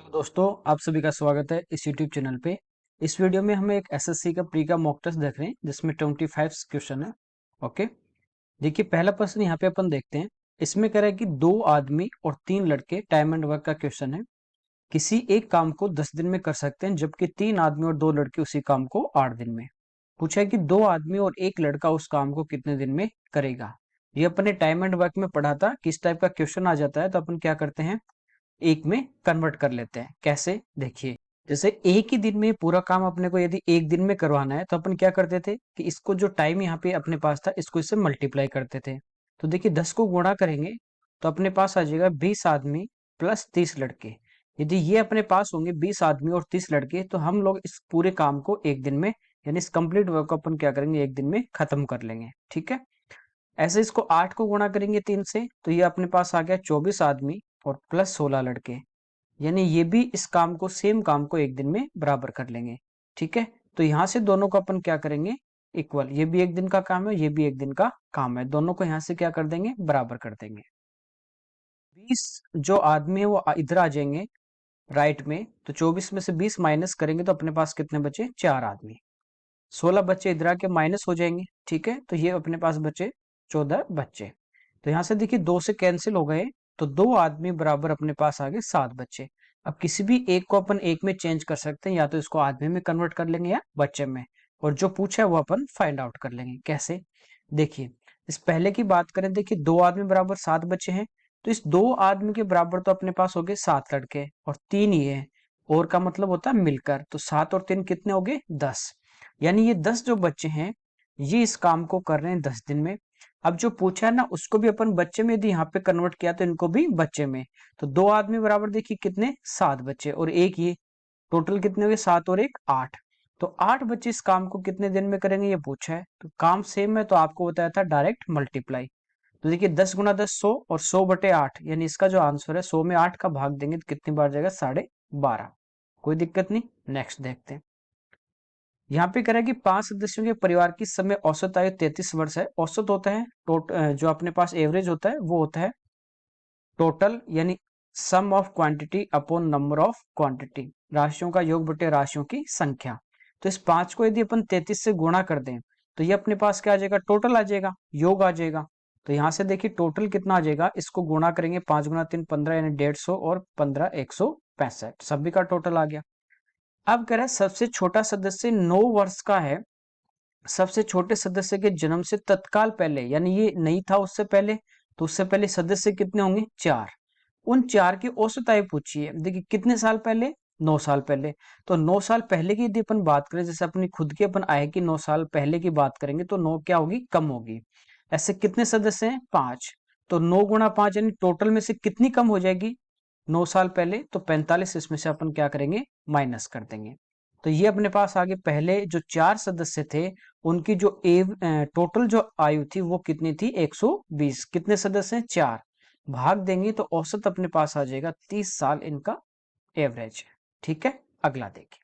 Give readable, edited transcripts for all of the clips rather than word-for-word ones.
Hello दोस्तों, आप सभी का स्वागत है इस यूट्यूब चैनल पे। इस वीडियो में हम एक एसएससी का प्री का मॉक टेस्ट देख रहे हैं जिसमें 25 क्वेश्चन है। ओके, देखिए पहला प्रश्न यहाँ पे अपन देखते हैं। इसमें कह रहा है कि 2 आदमी और 3 लड़के टाइम एंड वर्क का क्वेश्चन है। किसी एक काम को 10 दिन में कर सकते हैं जबकि 3 आदमी और 2 लड़के उसी काम को 8 दिन में। पूछा है कि 2 आदमी और 1 लड़का उस काम को कितने दिन में करेगा। ये अपने टाइम एंड वर्क में पढ़ा था। किस टाइप का क्वेश्चन आ जाता है तो अपन क्या करते हैं, एक में कन्वर्ट कर लेते हैं। कैसे, देखिए जैसे एक ही दिन में पूरा काम अपने को यदि एक दिन में करवाना है तो अपन क्या करते थे कि इसको जो टाइम यहाँ पे अपने पास था इसको इससे मल्टीप्लाई करते थे। तो देखिए 10 को गुणा करेंगे तो अपने पास आ जाएगा 20 आदमी प्लस 30 लड़के। यदि ये अपने पास होंगे 20 आदमी और 30 लड़के तो हम लोग इस पूरे काम को एक दिन में यानी इस कंप्लीट वर्क को अपन क्या करेंगे, एक दिन में खत्म कर लेंगे। ठीक है, ऐसे इसको 8 को गुणा करेंगे 3 से तो ये अपने पास आ गया 24 आदमी और प्लस 16 लड़के। यानी ये भी इस काम को, सेम काम को एक दिन में बराबर कर लेंगे। ठीक है, तो यहाँ से दोनों को अपन क्या करेंगे, इक्वल। ये भी एक दिन का काम है, ये भी एक दिन का काम है, दोनों को यहाँ से क्या कर देंगे, बराबर कर देंगे। 20 जो आदमी है वो इधर आ जाएंगे राइट में, तो 24 में से 20 माइनस करेंगे तो अपने पास कितने बचे, 4 आदमी। 16 बच्चे इधर आके माइनस हो जाएंगे। ठीक है, तो ये अपने पास बचे 14 बच्चे। तो यहाँ से देखिए 2 से कैंसिल हो गए तो 2 आदमी बराबर अपने पास आ गए 7 बच्चे। अब किसी भी एक को अपन एक में चेंज कर सकते हैं, या तो इसको आदमी में कन्वर्ट कर लेंगे या बच्चे में, और जो पूछा है वो अपन फाइंड आउट कर लेंगे। कैसे, देखिए इस पहले की बात करें, देखिए 2 आदमी बराबर 7 बच्चे हैं, तो इस 2 आदमी के बराबर तो अपने पास हो गए 7 लड़के और 3 ही है, और का मतलब होता है मिलकर, तो 7 और 3 कितने हो गए, 10। यानी ये 10 जो बच्चे हैं ये इस काम को कर रहे हैं 10 दिन में। अब जो पूछा है ना उसको भी अपन बच्चे में यदि यहाँ पे कन्वर्ट किया तो इनको भी बच्चे में, तो 2 आदमी बराबर देखिए कितने, 7 बच्चे और एक ये, टोटल कितने हो गए, 7 और 1 8। तो 8 बच्चे इस काम को कितने दिन में करेंगे ये पूछा है, तो काम सेम है तो आपको बताया था डायरेक्ट मल्टीप्लाई। तो देखिए 10 गुना 10 100 और 100/8, यानी इसका जो आंसर है 100 में 8 का भाग देंगे तो कितनी बार जाएगा, 12.5। कोई दिक्कत नहीं, नेक्स्ट देखते हैं। यहाँ पे कह रहा है कि 5 सदस्यों के परिवार की समय औसत आयु 33 वर्ष है। औसत होता है जो अपने पास एवरेज होता है वो होता है टोटल, यानी sum of quantity upon number of quantity, राशियों का योग बटे राशियों की संख्या। तो इस 5 को यदि अपन 33 से गुणा कर दें तो ये अपने पास क्या आ जाएगा, टोटल आ जाएगा, योग आ जाएगा। तो यहाँ से देखिए टोटल कितना आ जाएगा, इसको गुणा करेंगे 5 गुना 3 15, यानी 150 और 15 165, सभी का टोटल आ गया। अब कह रहा है सबसे छोटा सदस्य 9 वर्ष का है, सबसे छोटे सदस्य के जन्म से तत्काल पहले, यानी ये नहीं था उससे पहले, तो उससे पहले सदस्य कितने होंगे, 4। उन 4 की औसत आयु पूछी है। देखिए कितने साल पहले, 9 साल पहले। तो 9 साल पहले की यदि अपन बात करें, जैसे अपनी खुद की अपन आय की 9 साल पहले की बात करेंगे तो 9 क्या होगी, कम होगी। ऐसे कितने सदस्य हैं, 5। तो 9 गुणा 5 यानी टोटल में से कितनी कम हो जाएगी, 9 साल पहले, तो 45 इसमें से अपन क्या करेंगे, माइनस कर देंगे। तो ये अपने पास आगे पहले जो 4 सदस्य थे उनकी जो टोटल जो आयु थी वो कितनी थी, 120। कितने सदस्य हैं, 4, भाग देंगे तो औसत अपने पास आ जाएगा 30 साल इनका एवरेज। ठीक है, अगला देखिए।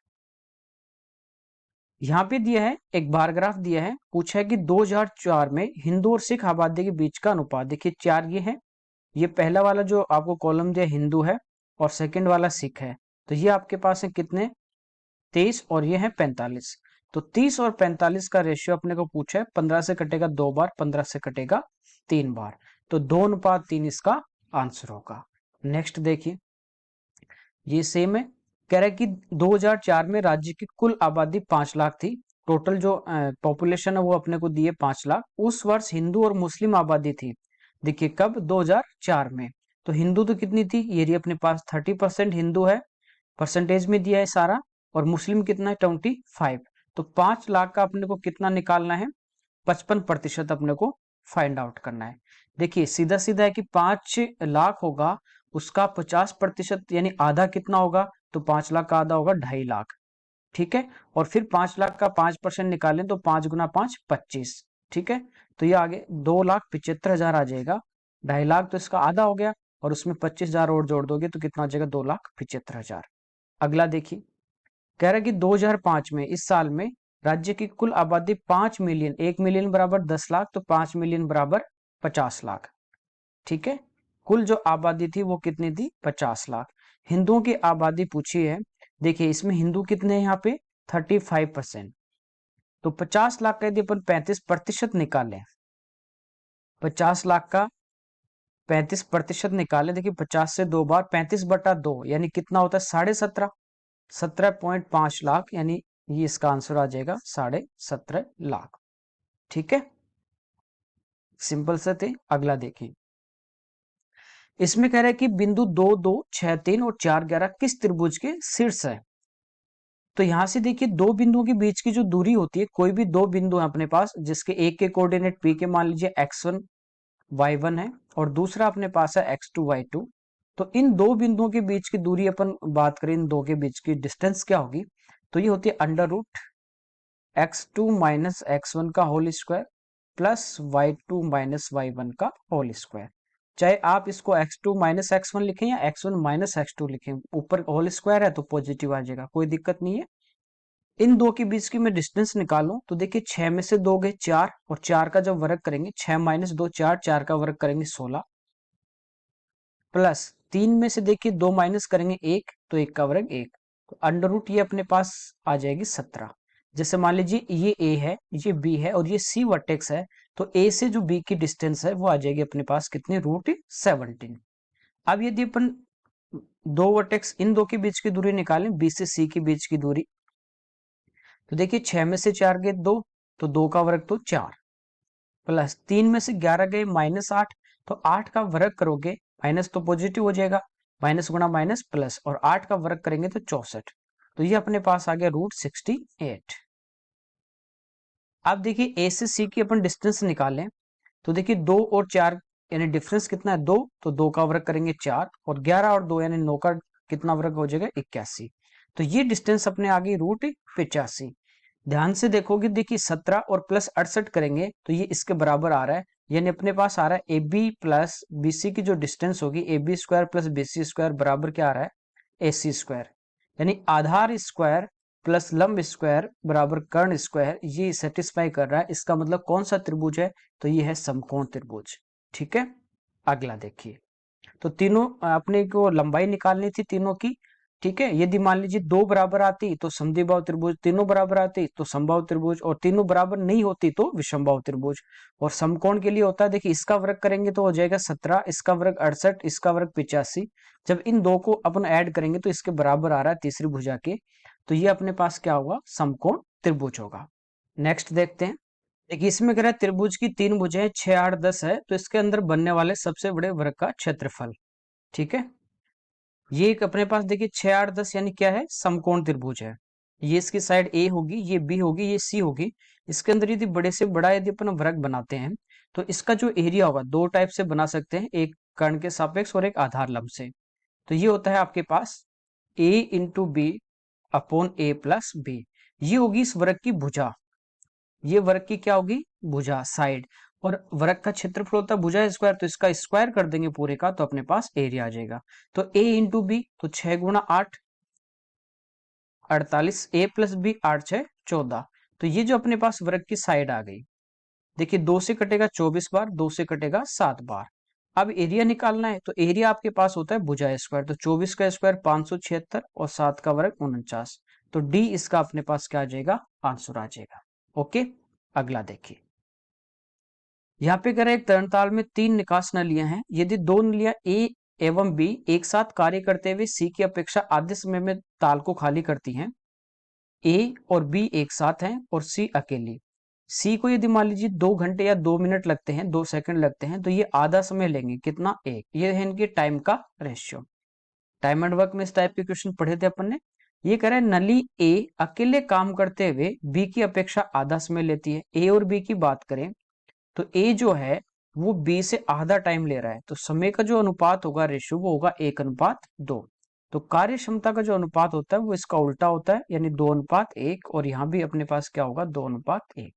यहाँ पे दिया है एक बार ग्राफ दिया है, पूछा है कि 2004 में हिंदू और सिख आबादी के बीच का अनुपात। देखिए 4 ये है, ये पहला वाला जो आपको कॉलम दिया हिंदू है और सेकंड वाला सिख है, तो ये आपके पास है कितने, 23 और ये है 45। तो 30 और 45 का रेशियो अपने को पूछा है, 15 से कटेगा 2 बार, 15 से कटेगा 3 बार, तो 2:3 इसका आंसर होगा। नेक्स्ट देखिए, ये सेम है, कह रहा है कि 2004 में राज्य की कुल आबादी 5 लाख थी। टोटल जो पॉपुलेशन है वो अपने को दिए 5 लाख। उस वर्ष हिंदू और मुस्लिम आबादी थी, देखिए कब, 2004 में। तो हिंदू तो कितनी थी, ये रही अपने पास 30% हिंदू है, परसेंटेज में दिया है सारा, और मुस्लिम कितना है, 25। तो 5 लाख का अपने को कितना निकालना है, 55% अपने को फाइंड आउट करना है। देखिए सीधा सीधा है कि 5 लाख होगा, उसका 50% यानी आधा कितना होगा, तो 5 लाख का आधा होगा 2.5 लाख। ठीक है, और फिर 5 लाख का 5% निकालें तो 5 गुना 5 25। ठीक है, तो ये आगे 2,75,000 आ जाएगा। 2.5 लाख तो इसका आधा हो गया, और उसमें 25,000 और जोड़ दोगे तो कितना आ जाएगा, 2,75,000। अगला देखिए, कह रहा है कि 2005 में, इस साल में राज्य की कुल आबादी 5 मिलियन, 1 मिलियन बराबर 10 लाख, तो 5 मिलियन बराबर 50 लाख। ठीक है, कुल जो आबादी थी वो कितनी थी, 50 लाख। हिंदुओं की आबादी पूछी है। देखिए इसमें हिंदू कितने हैं यहाँ पे 35%। तो 50 लाख का यदि अपन 35% निकालें, 50 लाख का 35% निकालें, देखिए 50 से 2 बार 35/2 यानी कितना होता है 17.5, 17.5 लाख, यानी ये इसका आंसर आ जाएगा 17.5 लाख। ठीक है, सिंपल से थे। अगला देखिए, इसमें कह रहा है कि बिंदु 2 2 6 3 और 4 11 किस त्रिभुज के शीर्ष है। तो यहां से देखिए दो बिंदुओं के बीच की जो दूरी होती है, कोई भी दो बिंदु है अपने पास जिसके एक के कोऑर्डिनेट पी के मान लीजिए x1 y1 है और दूसरा अपने पास है x2 y2। तो इन दो बिंदुओं के बीच की दूरी अपन बात करें, इन दो के बीच की डिस्टेंस क्या होगी, तो ये होती है √x2 माइनस x1 का whole square plus y2 minus y1 का होल स्क्वायर। चाहे आप इसको x2 माइनस x1 लिखें या x1 माइनस x2 लिखें, ऊपर होल स्क्वायर है तो पॉजिटिव आ जाएगा, कोई दिक्कत नहीं है। इन दो के बीच की मैं डिस्टेंस निकालूं तो देखिए 6 में से 2 गए 4 और 4 का जब वर्ग करेंगे 6 माइनस 2 4, 4 का वर्ग करेंगे 16 प्लस 3 में से देखिए 2 माइनस करेंगे 1 तो 1 का वर्ग 1, तो अंडर रूट ये अपने पास आ जाएगी 17। जैसे मान लीजिए ये ए है, ये बी है और ये सी वर्टेक्स है, तो ए से जो बी की डिस्टेंस है वो आ जाएगी अपने पास कितनी √17। अब यदि अपन दो वर्टेक्स इन दो के बीच की दूरी निकालें, बी से सी के बीच की दूरी, तो देखिए 6 में से 4 गए 2, तो 2 का वर्ग तो 4 प्लस 3 में से 11 गए -8, तो 8 का वर्ग करोगे, माइनस तो पॉजिटिव हो जाएगा, माइनस गुणा माइनस प्लस, और 8 का वर्ग करेंगे तो 64, तो ये अपने पास आ गया √68। अब देखिए ए से सी की अपन डिस्टेंस निकालें, तो देखिए 2 और 4 यानी डिफरेंस कितना है 2, तो 2 का वर्ग करेंगे 4 और 11 और 2 यानी 9 का कितना वर्ग हो जाएगा 81, तो ये डिस्टेंस अपने आ गई √85। ध्यान से देखोगे, देखिए 17 और प्लस 68 करेंगे तो ये इसके बराबर आ रहा है, यानी अपने पास आ रहा है A B plus B C की जो डिस्टेंस होगी A B square plus B C square बराबर क्या आ रहा है ए सी स्क्वायर, यानी आधार स्क्वायर प्लस लंब स्क्वायर बराबर कर्ण स्क्वायर, ये सेटिस्फाई कर रहा है। इसका मतलब कौन सा त्रिभुज है, तो ये है समकोण त्रिभुज। ठीक है, अगला देखिए, तो तीनों अपने को लंबाई निकालनी थी तीनों की। ठीक है, यदि मान लीजिए दो बराबर आती तो समद्विबाहु त्रिभुज, तीनों बराबर आती तो समबाहु त्रिभुज, और तीनों बराबर नहीं होती तो विषमबाहु त्रिभुज। और समकोण के लिए होता है, देखिए इसका वर्ग करेंगे तो हो जाएगा 17, इसका वर्ग 68, इसका वर्ग 85। जब इन दो को अपन ऐड करेंगे तो इसके बराबर आ रहा है तीसरी भुजा के, तो ये अपने पास क्या होगा समकोण त्रिभुज होगा। नेक्स्ट देखते हैं, देखिए इसमें कह रहा है त्रिभुज की तीन भुजाएं 6 8 10 है, तो इसके अंदर बनने वाले सबसे बड़े वर्ग का क्षेत्रफल। ठीक है, ये एक अपने पास देखिए 6 8 10 यानी क्या है समकोण त्रिभुज है। ये इसकी साइड ए होगी, ये बी होगी, ये सी होगी। इसके अंदर यदि बड़े से बड़ा यदि अपन वर्ग बनाते हैं तो इसका जो एरिया होगा दो टाइप से बना सकते हैं, एक कर्ण के सापेक्ष और एक आधार लंब से। तो ये होता है आपके पास ए इंटू बी अपॉन ए प्लस बी, ये होगी इस वर्ग की भुजा, ये वर्ग की क्या होगी भुजा साइड, और वर्ग का क्षेत्रफल होता है भुजा स्क्वायर, तो इसका स्क्वायर कर देंगे पूरे का तो अपने पास एरिया आ जाएगा। तो ए इंटू बी तो 6 गुणा 8 48, ए प्लस बी 8 6 14, तो ये जो अपने पास वर्ग की साइड आ गई। देखिए 2 से कटेगा 24 बार, 2 से कटेगा 7 बार। अब एरिया निकालना है तो एरिया आपके पास होता है भुजा स्क्वायर, तो 24 का स्क्वायर 576 और 7 का वर्ग 49, तो डी इसका अपने पास क्या आ जाएगा आंसर आ जाएगा। ओके, अगला देखिए, यहाँ पे कह रहे हैं एक तरणताल में 3 निकास नलियां हैं, यदि दो नलियां ए एवं बी एक साथ कार्य करते हुए सी की अपेक्षा आधे समय में ताल को खाली करती हैं, ए और बी एक साथ हैं और सी अकेली, सी को यदि मान लीजिए 2 घंटे या 2 मिनट लगते हैं, 2 सेकंड लगते हैं, तो ये आधा समय लेंगे कितना एक, ये है इनके टाइम का रेशियो। टाइम एंड वर्क में इस टाइप के क्वेश्चन पढ़े थे अपन ने। ये कह रहा है नली ए अकेले काम करते हुए बी की अपेक्षा आधा समय लेती है। ए और बी की बात करें तो ए जो है वो बी से आधा टाइम ले रहा है, तो समय का जो अनुपात होगा रेशियो वो होगा 1:2। तो कार्य क्षमता का जो अनुपात होता है वो इसका उल्टा होता है, यानी 2:1, और यहाँ भी अपने पास क्या होगा 2:1।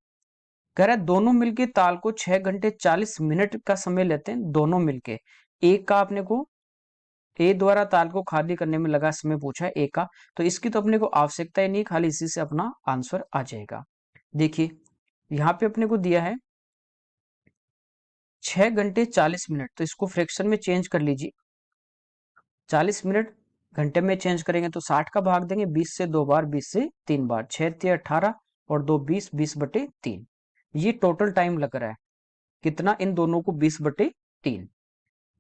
कह रहा है दोनों मिलके ताल को 6 घंटे 40 मिनट का समय लेते हैं, दोनों मिलके। एक का अपने को ए द्वारा ताल को खाली करने में लगा समय पूछा है ए का, तो इसकी तो अपने को आवश्यकता ही नहीं, खाली इसी से अपना आंसर आ जाएगा। देखिए यहाँ पे अपने को दिया है 6 घंटे 40 मिनट, तो इसको फ्रैक्शन में चेंज कर लीजिए। 40 मिनट घंटे में चेंज करेंगे तो 60 का भाग देंगे 20 से 2 बार, 20 से 3 बार, 6 तिया 18 और 2 20, 20/3। ये टोटल टाइम लग रहा है कितना, इन दोनों को 20/3।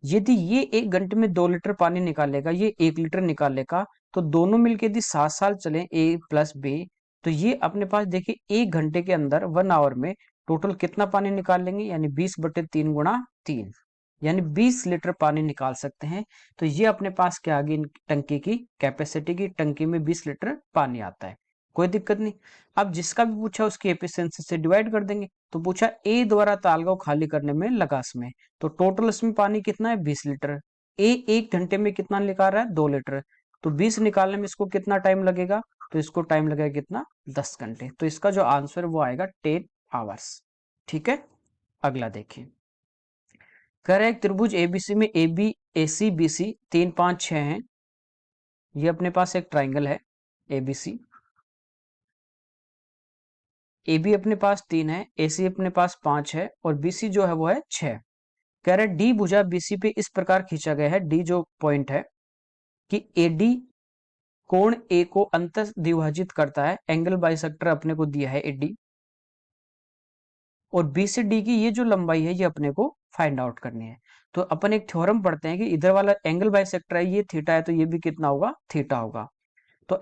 यदि ये 1 घंटे में 2 लीटर पानी निकालेगा, ये 1 लीटर निकालेगा, तो दोनों मिलके यदि 7 साल चले ए प्लस बी, तो ये अपने पास देखिए 1 घंटे के अंदर 1 आवर में टोटल कितना पानी निकाल लेंगे, यानी 20/3 गुणा 3, यानी 20 लीटर पानी निकाल सकते हैं। तो ये अपने पास क्या आ गई टंकी की कैपेसिटी, की टंकी में 20 लीटर पानी आता है, कोई दिक्कत नहीं। अब जिसका भी पूछा उसकी एफिशिएंसी से डिवाइड कर देंगे। तो पूछा ए द्वारा ताल को खाली करने में लगा समय, तो टोटल इसमें पानी कितना है 20 लीटर। ए 1 घंटे में कितना निकाल रहा है 2 लीटर, तो 20 निकालने में इसको कितना टाइम लगेगा, तो इसको टाइम लगेगा कितना 10 घंटे। तो इसका जो आंसर वो आएगा 10 आवर्स। ठीक है, अगला देखिए। कह रहा है त्रिभुज एबीसी में A B A C B C 3 5 6 है। ये अपने पास एक ट्राइंगल है एबीसी, ए बी अपने पास 3 है, ए सी अपने पास 5 है और बी सी जो है वो है 6। कह रहा है डी भुजा बीसी पे इस प्रकार खींचा गया है, डी जो पॉइंट है कि एडी कोण ए को अंत द्विभाजित करता है, एंगल बाइसेक्टर अपने को दिया है एडी, और बी से डी की ये जो लंबाई है ये अपने को फाइंड आउट करनी है। तो अपन एक थ्योरम पढ़ते हैं कि इधर वाला एंगल बाइसेक्टर है, ये थीटा है, तो ये भी कितना होगा थीटा होगा। तो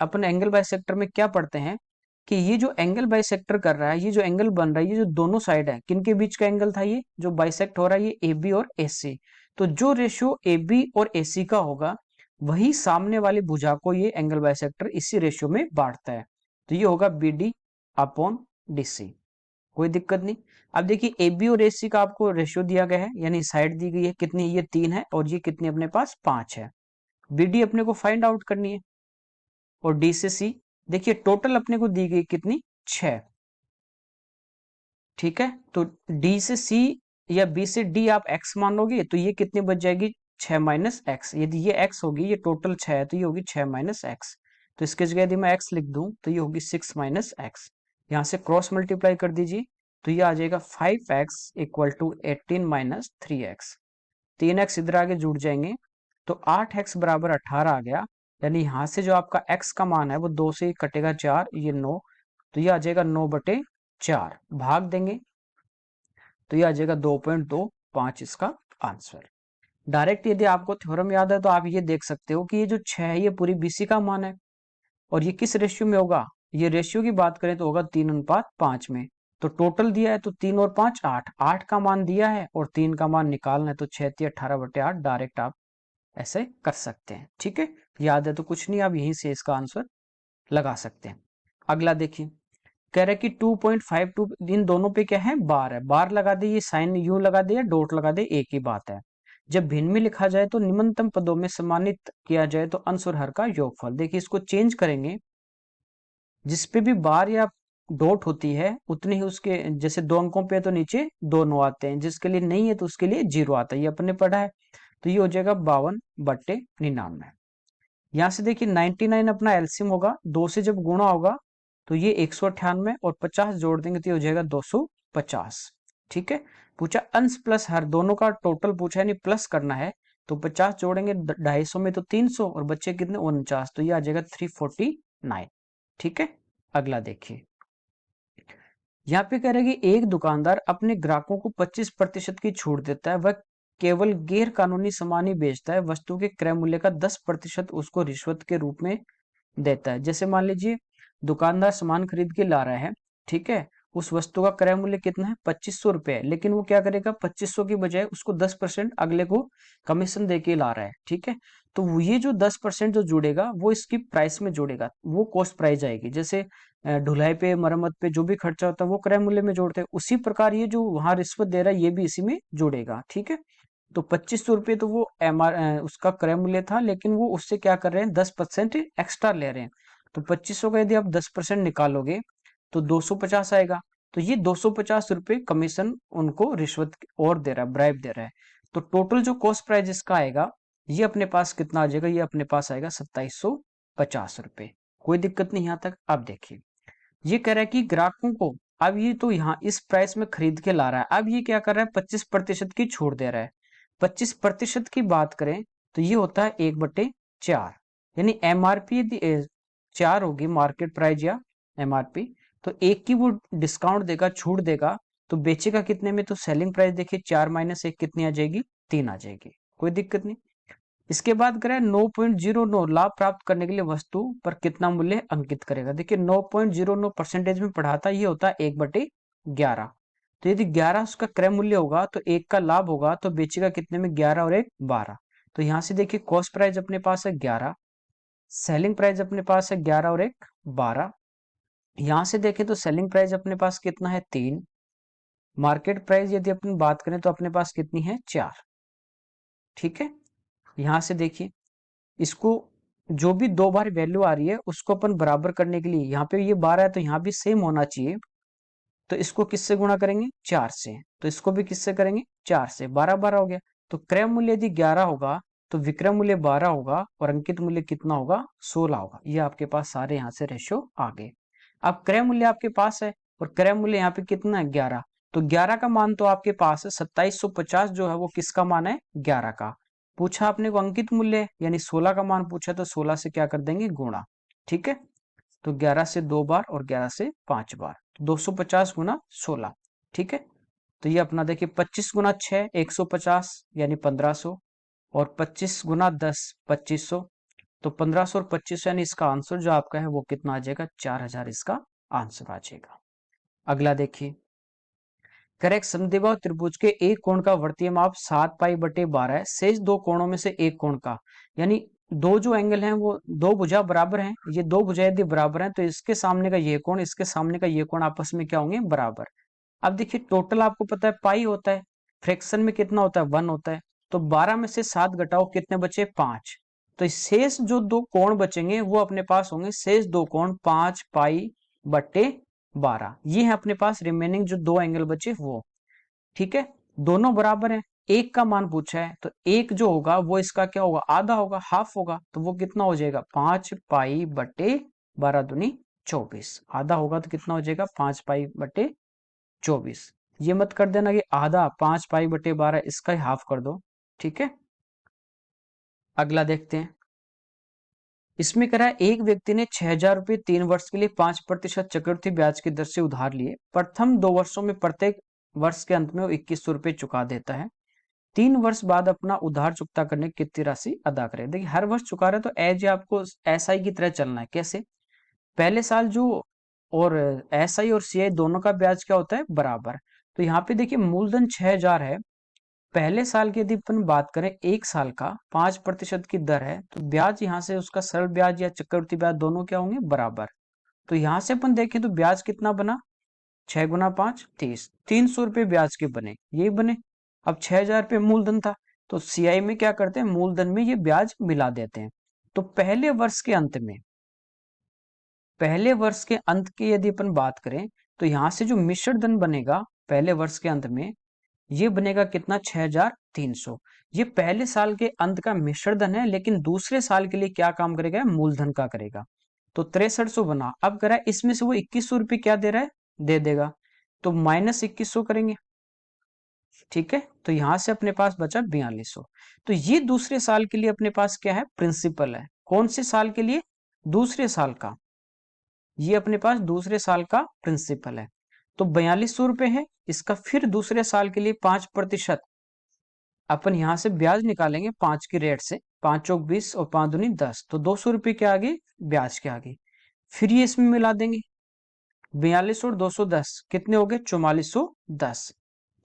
अपन एंगल बाइसेक्टर में क्या पढ़ते हैं कि ये जो एंगल बाइसेक्टर कर रहा है, ये जो एंगल बन रहा है, ये जो दोनों साइड है, किनके बीच का एंगल था, ये जो बाइसेक्ट हो रहा है ये ए बी और ए सी। तो जो रेशियो ए बी और ए सी का होगा, वही सामने वाली भुजा को ये एंगल बाइसेक्टर इसी रेशियो में बांटता है। तो ये होगा B D upon D C, कोई दिक्कत नहीं। अब देखिए ए बी और ए सी का आपको रेशियो दिया गया है, यानी साइड दी गई है कितनी, ये 3 है और ये कितनी अपने पास 5 है। बी डी अपने को फाइंड आउट करनी है, और डी से सी देखिए टोटल अपने को दी गई कितनी 6। ठीक है, तो डी से सी या बी से डी आप x मान लोगे, तो ये कितनी बच जाएगी 6 माइनस एक्स। यदि ये x होगी, ये टोटल 6 है, तो ये होगी 6 माइनस एक्स। तो इसके जगह यदि मैं x लिख दूं तो ये होगी 6 माइनस एक्स। यहाँ से क्रॉस मल्टीप्लाई कर दीजिए, तो ये आ जाएगा 5x equal to 18 minus 3x। 3x इधर आगे जुड़ जाएंगे, तो 8x बराबर 18 आ गया। यानी यहाँ से जो आपका x का मान है वो 2 से कटेगा 4, ये 9, तो ये आ जाएगा 9/4। भाग देंगे तो ये आ जाएगा 2.25 इसका आंसर। डायरेक्ट यदि आपको थ्योरम याद है तो आप ये देख सकते हो कि ये जो 6 है ये पूरी बीसी का मान है, और ये किस रेशियो में होगा, ये रेशियो की बात करें तो होगा 3:5 में। तो टोटल दिया है तो 3 और 5 8, 8 का मान दिया है और 3 का मान निकालना है, तो 6 × 18/8 डायरेक्ट आप ऐसे कर सकते हैं। ठीक है, याद है तो कुछ नहीं, आप यहीं से इसका आंसर लगा सकते हैं। अगला देखिए, कह रहा है कि 2.52 इन दोनों पे क्या है बार है, बार लगा दे, ये साइन यू लगा दे या डॉट लगा दे, एक ही बात है। जब भिन्न में लिखा जाए तो निम्नतम पदों में सम्मानित किया जाए तो अंश और हर का योगफल। देखिए इसको चेंज करेंगे, जिसपे भी बार या डॉट होती है उतने ही उसके, जैसे 2 अंकों पे तो नीचे 2 9 आते हैं, जिसके लिए नहीं है तो उसके लिए 0 आता है, ये अपने पढ़ा है। तो ये हो जाएगा 52/99। यहाँ से देखिए 99 अपना एलसीएम होगा, 2 से जब गुणा होगा तो ये 198 और 50 जोड़ देंगे तो ये हो जाएगा 250। ठीक है, पूछा अंश प्लस हर दोनों का टोटल पूछा है, नहीं प्लस करना है, तो 50 जोड़ेंगे 250 में तो 300 और बच्चे कितने 49, तो ये आ जाएगा 349। ठीक है, अगला देखिए। यहाँ पे कह रहे हैं कि एक दुकानदार अपने ग्राहकों को 25% की छूट देता है, वह केवल गैर कानूनी सामान ही बेचता है, वस्तु के क्रय मूल्य का 10% उसको रिश्वत के रूप में देता है। जैसे मान लीजिए दुकानदार सामान खरीद के ला रहा है, ठीक है, उस वस्तु का क्रय मूल्य कितना है 2500 रुपए, लेकिन वो क्या करेगा 2500 की बजाय उसको 10% अगले को कमीशन दे के ला रहा है। ठीक है, तो ये जो 10% जो जुड़ेगा वो इसकी प्राइस में जुड़ेगा, वो कॉस्ट प्राइस आएगी। जैसे ढुलाई पे मरम्मत पे जो भी खर्चा होता है वो क्रय मूल्य में जोड़ते हैं, उसी प्रकार ये जो वहां रिश्वत दे रहा है ये भी इसी में जुड़ेगा। ठीक है, तो 2500 रुपये तो वो उसका क्रय मूल्य था, लेकिन वो उससे क्या कर रहे हैं 10% एक्स्ट्रा ले रहे हैं। तो 2500 का यदि आप 10% निकालोगे तो 250 आएगा, तो ये 250 रुपये कमीशन उनको रिश्वत और दे रहा है, ब्राइब दे रहा है। तो टोटल जो कॉस्ट प्राइस इसका आएगा ये अपने पास कितना आ जाएगा, ये अपने पास आएगा 2750 रुपये। कोई दिक्कत नहीं यहाँ तक। अब देखिए ये कह रहा है कि ग्राहकों को, अब ये तो यहाँ इस प्राइस में खरीद के ला रहा है, अब ये क्या कर रहा है 25% की छूट दे रहा है। 25% की बात करें तो ये होता है 1/10, 4, यानी एमआरपी यदि 4 होगी मार्केट प्राइस या एमआरपी, तो एक की वो डिस्काउंट देगा, छूट देगा, तो बेचेगा कितने में? तो सेलिंग प्राइस देखिए 4 माइनस 1 कितनी आ जाएगी? 3 आ जाएगी, कोई दिक्कत नहीं। इसके बाद करें 9.09 लाभ प्राप्त करने के लिए वस्तु पर कितना मूल्य अंकित करेगा। देखिए 9.09 परसेंटेज में पढ़ाता, ये होता है 1/11। तो यदि 11 उसका क्रय मूल्य होगा तो 1 का लाभ होगा, तो बेचेगा कितने में? 11 और 1 12। तो यहां से देखिए कॉस्ट प्राइस अपने पास है 11, सेलिंग प्राइस अपने पास है 11 और 1 12। यहां से देखें तो सेलिंग प्राइस अपने पास कितना है? 3। मार्केट प्राइस यदि अपन बात करें तो अपने पास कितनी है? 4। ठीक है, यहां से देखिए इसको जो भी 2 बार वैल्यू आ रही है उसको अपन बराबर करने के लिए, यहाँ पे ये 12 है तो यहाँ भी सेम होना चाहिए, तो इसको किससे गुणा करेंगे? 4 से। तो इसको भी किससे करेंगे? 4 से। 12 12 हो गया। तो क्रय मूल्य यदि 11 होगा तो विक्रय मूल्य 12 होगा और अंकित मूल्य कितना होगा? 16 होगा। ये आपके पास सारे यहाँ से रेशियो आ गए। अब क्रय मूल्य आपके पास है और क्रय मूल्य यहाँ पे कितना है? 11। तो 11 का मान तो आपके पास है, 2750 जो है वो किसका मान है? 11 का। पूछा आपने को अंकित मूल्य यानी 16 का मान पूछा, तो 16 से क्या कर देंगे? गुणा। ठीक है, तो 11 से 2 बार और 11 से 5 बार, 250 गुना 16। ठीक है, तो ये अपना देखिए 25 गुना 6 150 यानी 1500, और 25 गुना 10 2500, तो 1500 और 2500 यानी इसका आंसर जो आपका है वो कितना आ जाएगा? 4000 इसका आंसर आ जाएगा। अगला देखिए, करेक्ट समद्विबाहु त्रिभुज के एक कोण का वर्तीय माप 7π/12 है, शेष दो कोणों में से एक कोण का, यानी दो जो एंगल हैं वो दो भुजा बराबर हैं, ये दो भुजा यदि बराबर हैं तो इसके सामने का ये कोण, इसके सामने का ये कोण आपस में क्या होंगे? बराबर। अब देखिए टोटल आपको पता है पाई होता है, फ्रैक्शन में कितना होता है? 1 होता है। तो 12 में से 7 घटाओ, कितने बचे? 5। तो शेष जो दो कोण बचेंगे वो अपने पास होंगे शेष दो कोण 5π/12। ये है अपने पास रिमेनिंग जो दो एंगल बचे वो। ठीक है, दोनों बराबर हैं। एक का मान पूछा है तो एक जो होगा वो इसका क्या होगा? आधा होगा, हाफ होगा, तो वो कितना हो जाएगा? 5π/12 दूनी 24। आधा होगा तो कितना हो जाएगा? 5π/24। ये मत कर देना कि आधा 5π/12, इसका ही हाफ कर दो। ठीक है, अगला देखते हैं। इसमें करा एक व्यक्ति ने 6000 रुपये 3 वर्ष के लिए 5% चक्रवृद्धि ब्याज की दर से उधार लिए। प्रथम 2 वर्षों में प्रत्येक वर्ष के अंत में वो 2100 रुपये चुका देता है। 3 वर्ष बाद अपना उधार चुकता करने की कितनी राशि अदा करे। देखिए हर वर्ष चुका रहे तो एज आपको एसआई की तरह चलना है। कैसे? पहले साल जो और एसआई और सीआई दोनों का ब्याज क्या होता है? बराबर। तो यहाँ पे देखिए मूलधन 6000 है, पहले साल की यदि अपन बात करें 1 साल का 5% की दर है, तो ब्याज यहाँ से उसका सरल ब्याज या चक्रवृद्धि ब्याज दोनों क्या होंगे? बराबर। तो यहाँ से अपन देखें तो ब्याज कितना बना? 6 गुना 5 30, 300 रुपये ब्याज के बने, यही बने। अब 6000 रुपये मूलधन था, तो सीआई में क्या करते हैं? मूलधन में ये ब्याज मिला देते हैं। तो पहले वर्ष के अंत की यदि अपन बात करें तो यहाँ से जो मिश्र धन बनेगा पहले वर्ष के अंत में, ये बनेगा कितना? 6300। ये पहले साल के अंत का मिश्र धन है, लेकिन दूसरे साल के लिए क्या काम करेगा? मूलधन का करेगा। तो 6300 बना। अब करा इसमें से वो 2100 रुपये क्या दे रहा है? दे देगा, तो माइनस 2100 करेंगे। ठीक है, तो यहां से अपने पास बचा 4200। तो ये दूसरे साल के लिए अपने पास क्या है? प्रिंसिपल है। कौन से साल के लिए? दूसरे साल का। ये अपने पास दूसरे साल का प्रिंसिपल है। तो 4200 रुपये है इसका। फिर दूसरे साल के लिए 5% अपन यहां से ब्याज निकालेंगे 5 की रेट से। 5 चौक 20 और 5 दूनी 10, तो 200 रुपये के आगे ब्याज के आगे। फिर ये इसमें मिला देंगे 42 और 210 कितने हो गए? 4410।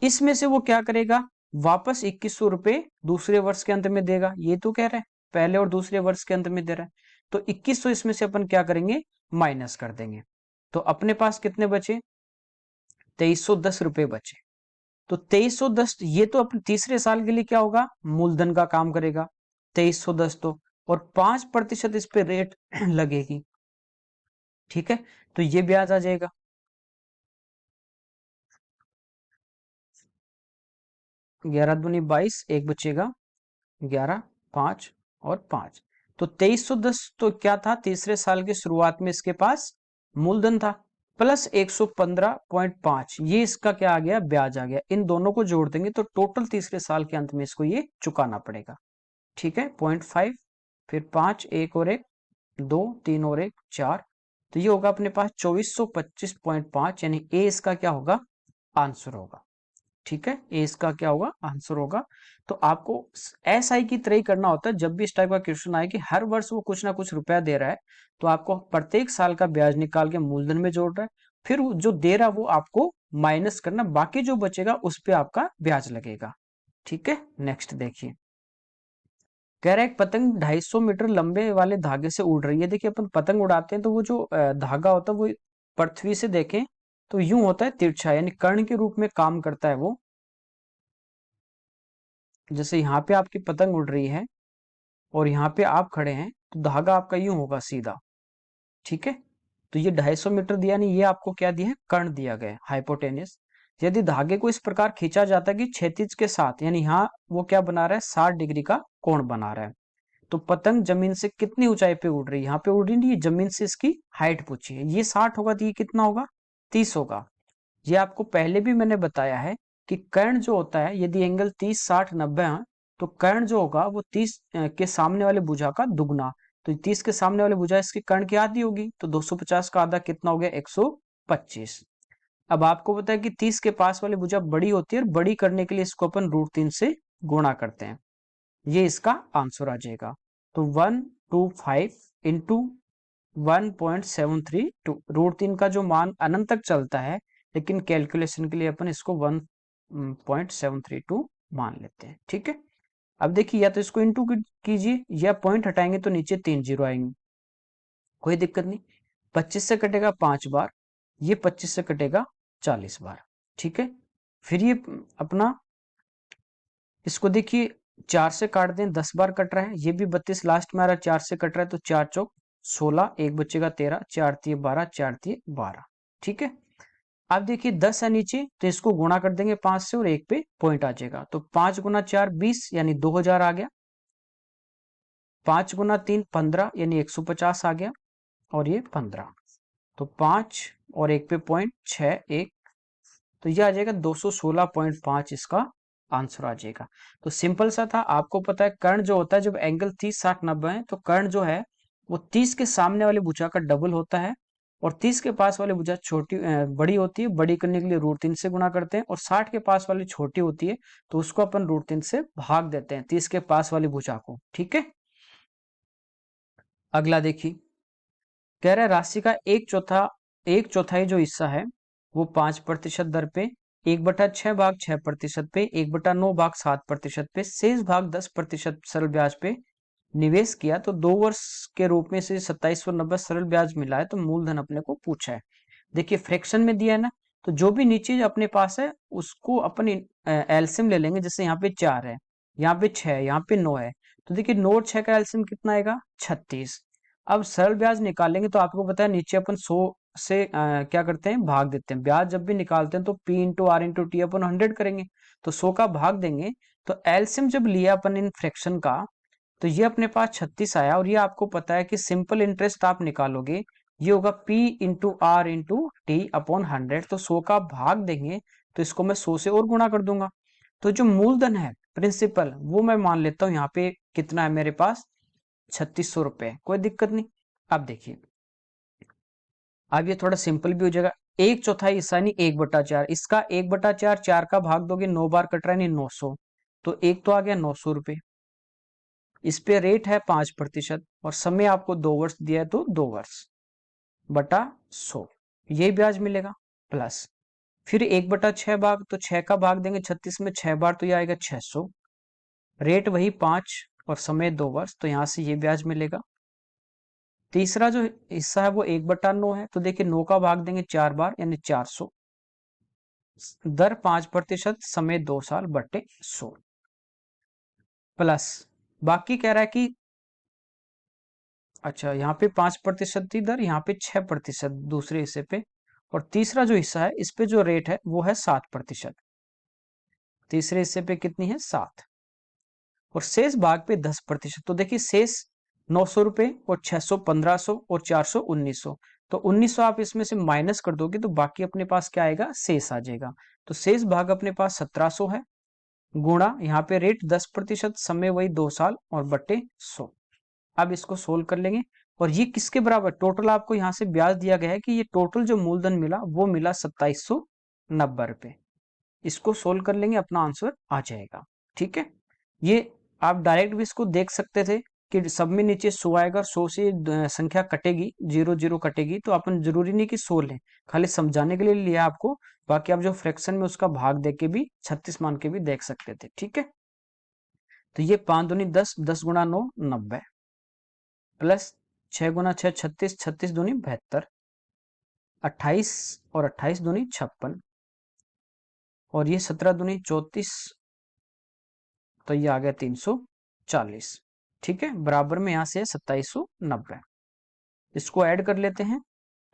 इसमें से वो क्या करेगा? वापस 2100 रुपये दूसरे वर्ष के अंत में देगा। ये तो कह रहा है पहले और दूसरे वर्ष के अंत में दे रहा है, तो 2100 इसमें से अपन क्या करेंगे? माइनस कर देंगे। तो अपने पास कितने बचे? 2310 रुपये बचे। तो 2310 ये तो अपने तीसरे साल के लिए क्या होगा? मूलधन का काम करेगा 2310 तो, और 5% इस पे रेट लगेगी। ठीक है, तो ये ब्याज आ जाएगा। 11 दूनी 22, एक बचेगा 11 5 और 5, तो 2310 तो क्या था? तीसरे साल की शुरुआत में इसके पास मूलधन था, प्लस 115.5 ये इसका क्या आ गया? ब्याज आ गया। इन दोनों को जोड़ देंगे तो टोटल तीसरे साल के अंत में इसको ये चुकाना पड़ेगा। ठीक है, 0.5 फिर 5, एक और एक 2, 3 और एक 4, तो ये होगा अपने पास 2425.5, यानी ए इसका क्या होगा, आंसर होगा। ठीक है, ए इसका क्या होगा, आंसर होगा। तो आपको एसआई की तरह ही करना होता है। जब भी इस टाइप का क्वेश्चन आए कि हर वर्ष वो कुछ ना कुछ रुपया दे रहा है, तो आपको प्रत्येक साल का ब्याज निकाल के मूलधन में जोड़ रहा है, फिर जो दे रहा है वो आपको माइनस करना, बाकी जो बचेगा उस पर आपका ब्याज लगेगा। ठीक है, नेक्स्ट देखिए, कह रहा है एक पतंग 250 मीटर लंबे वाले धागे से उड़ रही है। देखिए अपन पतंग उड़ाते हैं तो वो जो धागा होता है वो पृथ्वी से देखें तो यूं होता है तिरछा, यानी कर्ण के रूप में काम करता है वो। जैसे यहाँ पे आपकी पतंग उड़ रही है और यहाँ पे आप खड़े हैं, तो धागा आपका यूं होगा सीधा। ठीक है, तो ये 250 मीटर दिया नहीं, ये आपको क्या दिया है, कर्ण दिया गया है, हाइपोटेनियस। यदि धागे को इस प्रकार खींचा जाता है कि क्षैतिज के साथ, यानी यहाँ वो क्या बना रहा है, 60 डिग्री का कोण बना रहा है, तो पतंग जमीन से कितनी ऊंचाई पे उड़ रही है, यहाँ पे उड़ रही नहीं, जमीन से इसकी हाइट पूछी है। ये 60 होगा तो ये कितना होगा, 30 होगा। ये आपको पहले भी मैंने बताया है कि कर्ण जो होता है, यदि एंगल 30, 60, 90 है, तो कर्ण जो होगा वो 30 के सामने वाले भुजा का दुगना। तो 30 के सामने वाले भुजा इसके कर्ण की आधी होगी, तो 250 का आधा कितना हो गया, 125। अब आपको पता है कि 30 के पास वाली भुजा बड़ी होती है, और बड़ी करने के लिए इसको अपन √3 से गुणा करते हैं। ये इसका आंसर आ जाएगा। तो 125 इंटू 1.732, √3 का जो मान अनंत तक चलता है, लेकिन कैलकुलेशन के लिए अपन इसको 1.732 मान लेते हैं। ठीक है, अब देखिए या तो इसको इंटू कीजिए या पॉइंट हटाएंगे तो नीचे 3 जीरो आएंगे, कोई दिक्कत नहीं। 25 से कटेगा 5 बार, ये 25 से कटेगा 40 बार। ठीक है, फिर ये अपना इसको देखिए 4 से काट दें, 10 बार कट रहा है, ये भी 32 लास्ट में आ रहा है, 4 से कट रहा है, तो 4 चौक 16, एक बचेगा 13, 4 तिये 12, 4 तिये 12। ठीक है, अब देखिए 10 है नीचे, तो इसको गुणा कर देंगे 5 से और एक पे पॉइंट आ जाएगा, तो 5 गुना 4 20, यानी 2000 आ गया। 5 गुना 3 15, यानी 150 आ गया, और ये 15, तो 5 और एक पे पॉइंट 6 1, तो ये आ जाएगा 216.5, इसका आंसर आ जाएगा। तो सिंपल सा था, आपको पता है कर्ण जो होता है, जब एंगल 30 60 90 है, तो कर्ण जो है वो 30 के सामने वाली भुजा का डबल होता है, और 30 के पास वाली भुजा छोटी बड़ी होती है, बड़ी करने के लिए √3 से गुणा करते हैं, और 60 के पास वाली छोटी होती है, तो उसको अपन √3 से भाग देते हैं 30 के पास वाली भुजा को। ठीक है, अगला देखिए, कह रहा है राशि का एक चौथाई जो हिस्सा है वो 5% दर पे, 1/6 भाग 6% पे, 1/9 भाग 7% पे, शेष भाग 10% सरल ब्याज पे निवेश किया, तो 2 वर्ष के रूप में से 2790 सरल ब्याज मिला है, तो मूलधन अपने को पूछा है। देखिए फ्रैक्शन में दिया है ना, तो जो भी नीचे अपने पास है उसको अपन एलसीएम ले लेंगे। जैसे यहाँ पे 4 है, यहाँ पे 6 है, यहाँ पे 9 है, तो देखिए 9 और 6 का एलसीएम कितना आएगा, 36। अब सरल ब्याज निकालेंगे तो आपको पता है नीचे अपन 100 से क्या करते हैं, भाग देते हैं। ब्याज जब भी निकालते हैं तो P into R into T upon 100 करेंगे, तो 100 का भाग देंगे, तो एलसीएम जब लिया अपन इन फ्रैक्शन का, तो ये अपने पास 36 आया। और ये आपको पता है कि सिंपल इंटरेस्ट आप निकालोगे, ये होगा P into R into T upon 100, तो 100 का भाग देंगे, तो इसको मैं 100 से और गुणा कर दूंगा, तो जो मूलधन है प्रिंसिपल वो मैं मान लेता हूं यहाँ पे कितना है मेरे पास, 3600 रुपए, कोई दिक्कत नहीं। अब देखिए, अब ये थोड़ा सिंपल भी हो जाएगा। एक चौथाई हिस्सा नहीं 1/4, इसका 1/4, 4 का भाग दोगे 9 बार कट रहा है, नहीं 900, तो एक तो आ गया 900 रुपए। इस पे रेट है 5%, और समय आपको 2 वर्ष दिया है, तो 2 वर्ष बटा 100, ये ब्याज मिलेगा। प्लस फिर 1/6 भाग, तो 6 का भाग देंगे 36 में 6 बार, तो ये आएगा 600, रेट वही 5 और समय 2 वर्ष, तो यहां से ये ब्याज मिलेगा। तीसरा जो हिस्सा है वो 1/9 है, तो देखिए 9 का भाग देंगे 4 बार, यानी 400, दर 5%, समय 2 साल बटे 100, प्लस बाकी कह रहा है कि अच्छा यहाँ पे 5% थी दर, यहाँ पे 6% दूसरे हिस्से पे, और तीसरा जो हिस्सा है इस पे जो रेट है वो है 7%, तीसरे हिस्से पे कितनी है 7, और शेष भाग पे 10%। तो देखिए शेष 900 रुपए और 600 1500 और 400 1900, तो 1900 आप इसमें से माइनस कर दोगे तो बाकी अपने पास क्या आएगा, शेष आ जाएगा। तो शेष भाग अपने पास 1700 है, गुणा यहाँ पे रेट 10%, समय वही 2 साल, और बटे 100। अब इसको सोल्व कर लेंगे और ये किसके बराबर, टोटल आपको यहाँ से ब्याज दिया गया है कि ये टोटल जो मूलधन मिला वो मिला 2790 रुपए। इसको सोल्व कर लेंगे, अपना आंसर आ जाएगा। ठीक है, ये आप डायरेक्ट भी इसको देख सकते थे कि सब में नीचे 100 आएगा, 100 से संख्या कटेगी, 0 0 कटेगी, तो अपन जरूरी नहीं कि 100 लें, खाली समझाने के लिए लिया आपको। बाकी आप जो फ्रैक्शन में उसका भाग दे के भी 36 मान के भी देख सकते थे। ठीक है, तो ये 5 दूनी 10, 10 गुणा 9 90, प्लस 6 गुना 6 36, 36 दूनी 72, 28 और 28 दूनी 56, और ये 17 दूनी 34, तो ये आ गया 340। ठीक है, बराबर में यहाँ से 2790। इसको ऐड कर लेते हैं,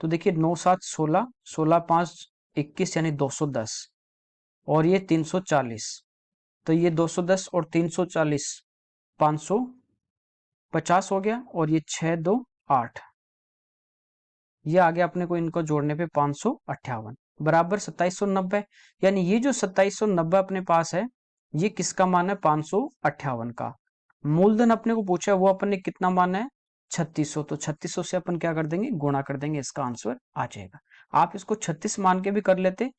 तो देखिए 9 7 16, 16 5 21 यानी 210, और ये 340, तो ये 210 और 340 550 हो गया, और ये 6 2 8, ये आ गया अपने को इनको जोड़ने पे 558 बराबर 2790। यानी ये जो 2790 अपने पास है, ये किसका मान है, 558 का। मूलधन अपने को पूछा है, वो अपन ने कितना माना है, 3600, तो 3600 से अपन क्या कर देंगे, गुणा कर देंगे, इसका आंसर आ जाएगा। आप इसको 36 मान के भी कर लेते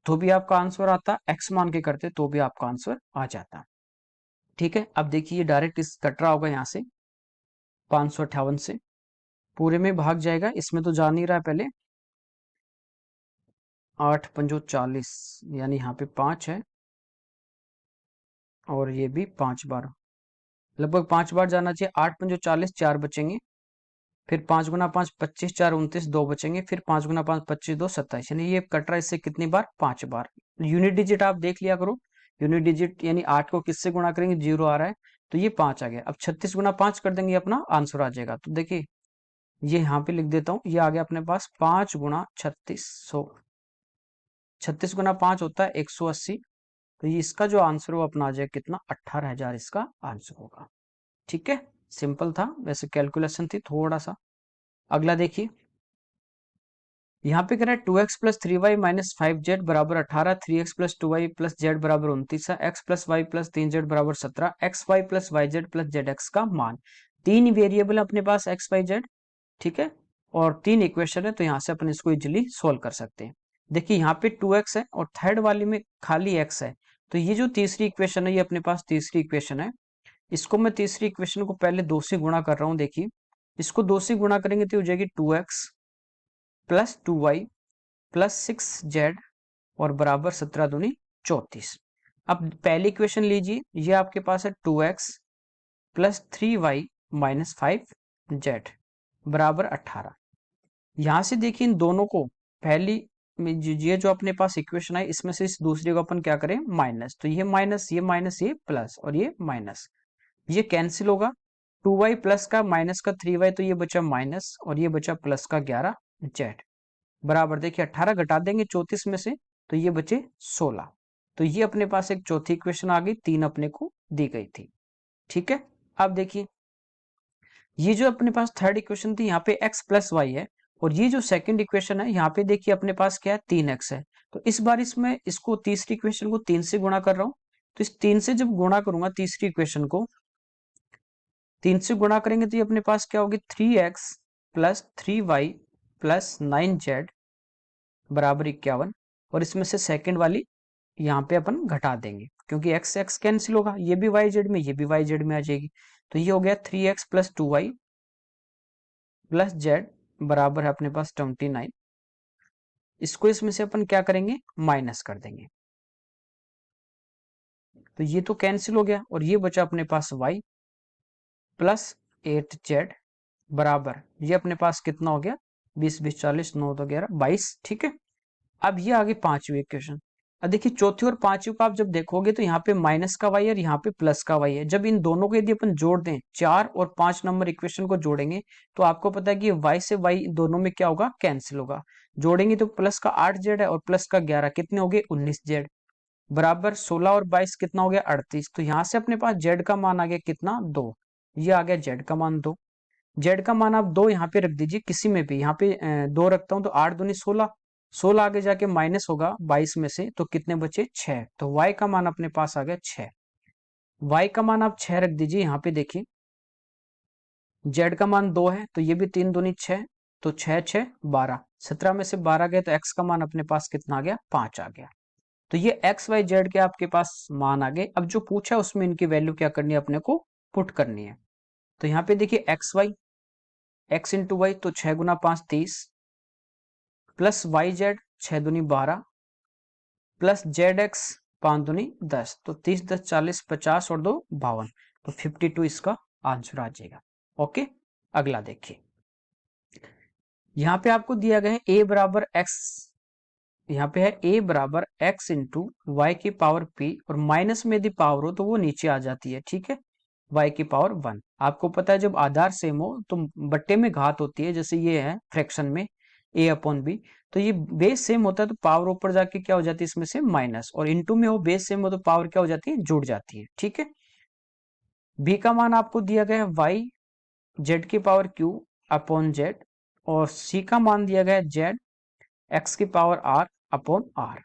तो भी आपका आंसर आता, x मान के करते तो भी आपका आंसर आ जाता। ठीक है, अब देखिए ये डायरेक्ट इस कट रहा होगा यहाँ से 558 से, पूरे में भाग जाएगा, इसमें तो जा नहीं रहा है पहले। 8 पंजो 40, यानी यहाँ पे 5 है, और ये भी 5 बार, लगभग 5 बार जाना चाहिए। 8 पंजो 40, 4 बचेंगे, फिर 5 गुना 5 25, 4 29, 2 बचेंगे, फिर 5 गुना 5 25, 2 27, यानी ये कट रहा है इससे कितनी बार, 5 बार। यूनिट डिजिट आप देख लिया करो, यूनिट डिजिट यानी 8 को किससे गुणा करेंगे, 0 आ रहा है, तो ये 5 आ गया। अब 36 गुना 5 कर देंगे, अपना आंसर आ जाएगा। तो देखिए ये यहाँ पे लिख देता हूँ, ये आ गया अपने पास 5 गुना 3600, 36 गुना 5 होता है 180, तो ये इसका जो आंसर वो अपना आ जाएगा कितना, 18,000 इसका आंसर होगा। ठीक है, सिंपल था, वैसे कैलकुलेशन थी थोड़ा सा। अगला देखिए, यहाँ पे कह रहा है 2x plus 3y minus 5z बराबर 18, 3x plus 2y plus z बराबर 29, x plus Y plus 3z बराबर 17, X Y plus Y Z plus Z X का मान। तीन वेरिएबल अपने पास x y z, ठीक है, और तीन इक्वेशन है, तो यहाँ से अपन इसको इजिली सोल्व कर सकते हैं। देखिए यहाँ पे 2x है और थर्ड वाली में खाली x है, तो ये जो तीसरी इक्वेशन है, ये अपने पास तीसरी इक्वेशन है। इसको मैं तीसरी इक्वेशन को पहले 2 से गुणा कर रहा हूँ। देखिए इसको 2 से गुणा करेंगे तो हो जाएगी 2x plus 2y plus 6z और बराबर 17 दूनी 34। अब पहली इक्वेशन लीजिए, ये आपके पास है 2x plus 3y minus 5z बराबर 18। यहां से देखिए इन दोनों को, पहली में ये जो अपने पास इक्वेशन है, इसमें से इस दूसरे को अपन क्या करें, माइनस, तो ये माइनस, ये माइनस, ये प्लस, और ये माइनस, ये कैंसिल होगा। 2y प्लस का माइनस का 3y, तो ये बचा माइनस, और ये बचा प्लस का 11z बराबर, देखिए 18 घटा देंगे 34 में से, तो ये बचे 16। तो ये अपने पास एक चौथी इक्वेशन आ गई, तीन अपने को दी गई थी। ठीक है, अब देखिए ये जो अपने पास थर्ड इक्वेशन थी, यहाँ पे x प्लस वाई है, और ये जो सेकंड इक्वेशन है, यहाँ पे देखिए अपने पास क्या है, 3x है। तो इस बार इसमें इसको तीसरी इक्वेशन को 3 से गुणा कर रहा हूँ, तो इस 3 से जब गुणा करूंगा तीसरी इक्वेशन को, 3 से गुणा करेंगे तो ये अपने पास क्या होगी, 3x plus 3y plus 9z बराबर 51, और इसमें से सेकंड वाली यहाँ पे अपन घटा देंगे, क्योंकि x x कैंसिल होगा, ये भी y z में, ये भी y z में आ जाएगी, तो ये हो गया 3x plus 2y plus z बराबर है अपने पास 29। इसको इसमें से अपन क्या करेंगे, माइनस कर देंगे, तो ये तो कैंसिल हो गया, और ये बचा अपने पास y प्लस 8z बराबर, ये अपने पास कितना हो गया, 20 20 40 9 तो 11 22। ठीक है, अब ये आगे पांचवी इक्वेशन। अब देखिए चौथी और पांचवी को आप जब देखोगे तो यहाँ पे माइनस का वाई और यहाँ पे प्लस का वाई है। जब इन दोनों को यदि अपन जोड़ दें, 4 और 5 नंबर इक्वेशन को जोड़ेंगे, तो आपको पता है कि वाई से वाई दोनों में क्या होगा, कैंसिल होगा। जोड़ेंगे तो प्लस का 8z है और प्लस का 11, कितने हो गए, 19z बराबर 16 और 22 कितना हो गया, 38। तो यहाँ से अपने पास z का मान आ गया कितना, 2। ये आ गया z का मान 2। जेड का मान आप 2 यहाँ पे रख दीजिए, किसी में भी, यहाँ पे 2 रखता हूं तो 8 दूनी 16, 16 आगे जाके माइनस होगा 22 में से, तो कितने बचे, 6। तो y का मान अपने पास आ गया 6। y का मान आप 6 रख दीजिए यहाँ पे, देखिए जेड का मान 2 है तो ये भी 3 दूनी 6, तो 6 6 12, 17 में से 12 गए तो एक्स का मान अपने पास कितना आ गया, 5 आ गया। तो ये एक्स वाई जेड के आपके पास मान आ गए। अब जो पूछा है उसमें इनकी वैल्यू क्या करनी है, अपने को पुट करनी है। तो यहाँ पे देखिए X Y, X into Y तो 6 गुना 5 30, प्लस वाई जेड 6 दूनी 12, प्लस जेड एक्स 5 दूनी 10, तो 30 10 40 50 और 2 52, तो 52 इसका आंसर आ जाएगा। ओके, अगला देखिए, यहाँ पे आपको दिया गया है a बराबर x, यहाँ पे है a बराबर x इंटू वाई की पावर p, और माइनस में यदि पावर हो तो वो नीचे आ जाती है, ठीक है, y की पावर 1। आपको पता है जब आधार सेम हो तो बट्टे में घात होती है, जैसे ये है फ्रैक्शन में a अपॉन b, तो ये बेस सेम होता है तो पावर ऊपर जाके क्या हो जाती है इसमें से माइनस, और इंटू में हो बेस सेम हो तो पावर क्या हो जाती है, जुड़ जाती है, ठीक है। b का मान आपको दिया गया है y जेड की पावर q अपॉन जेड, और c का मान दिया गया है जेड एक्स की पावर आर अपॉन आर।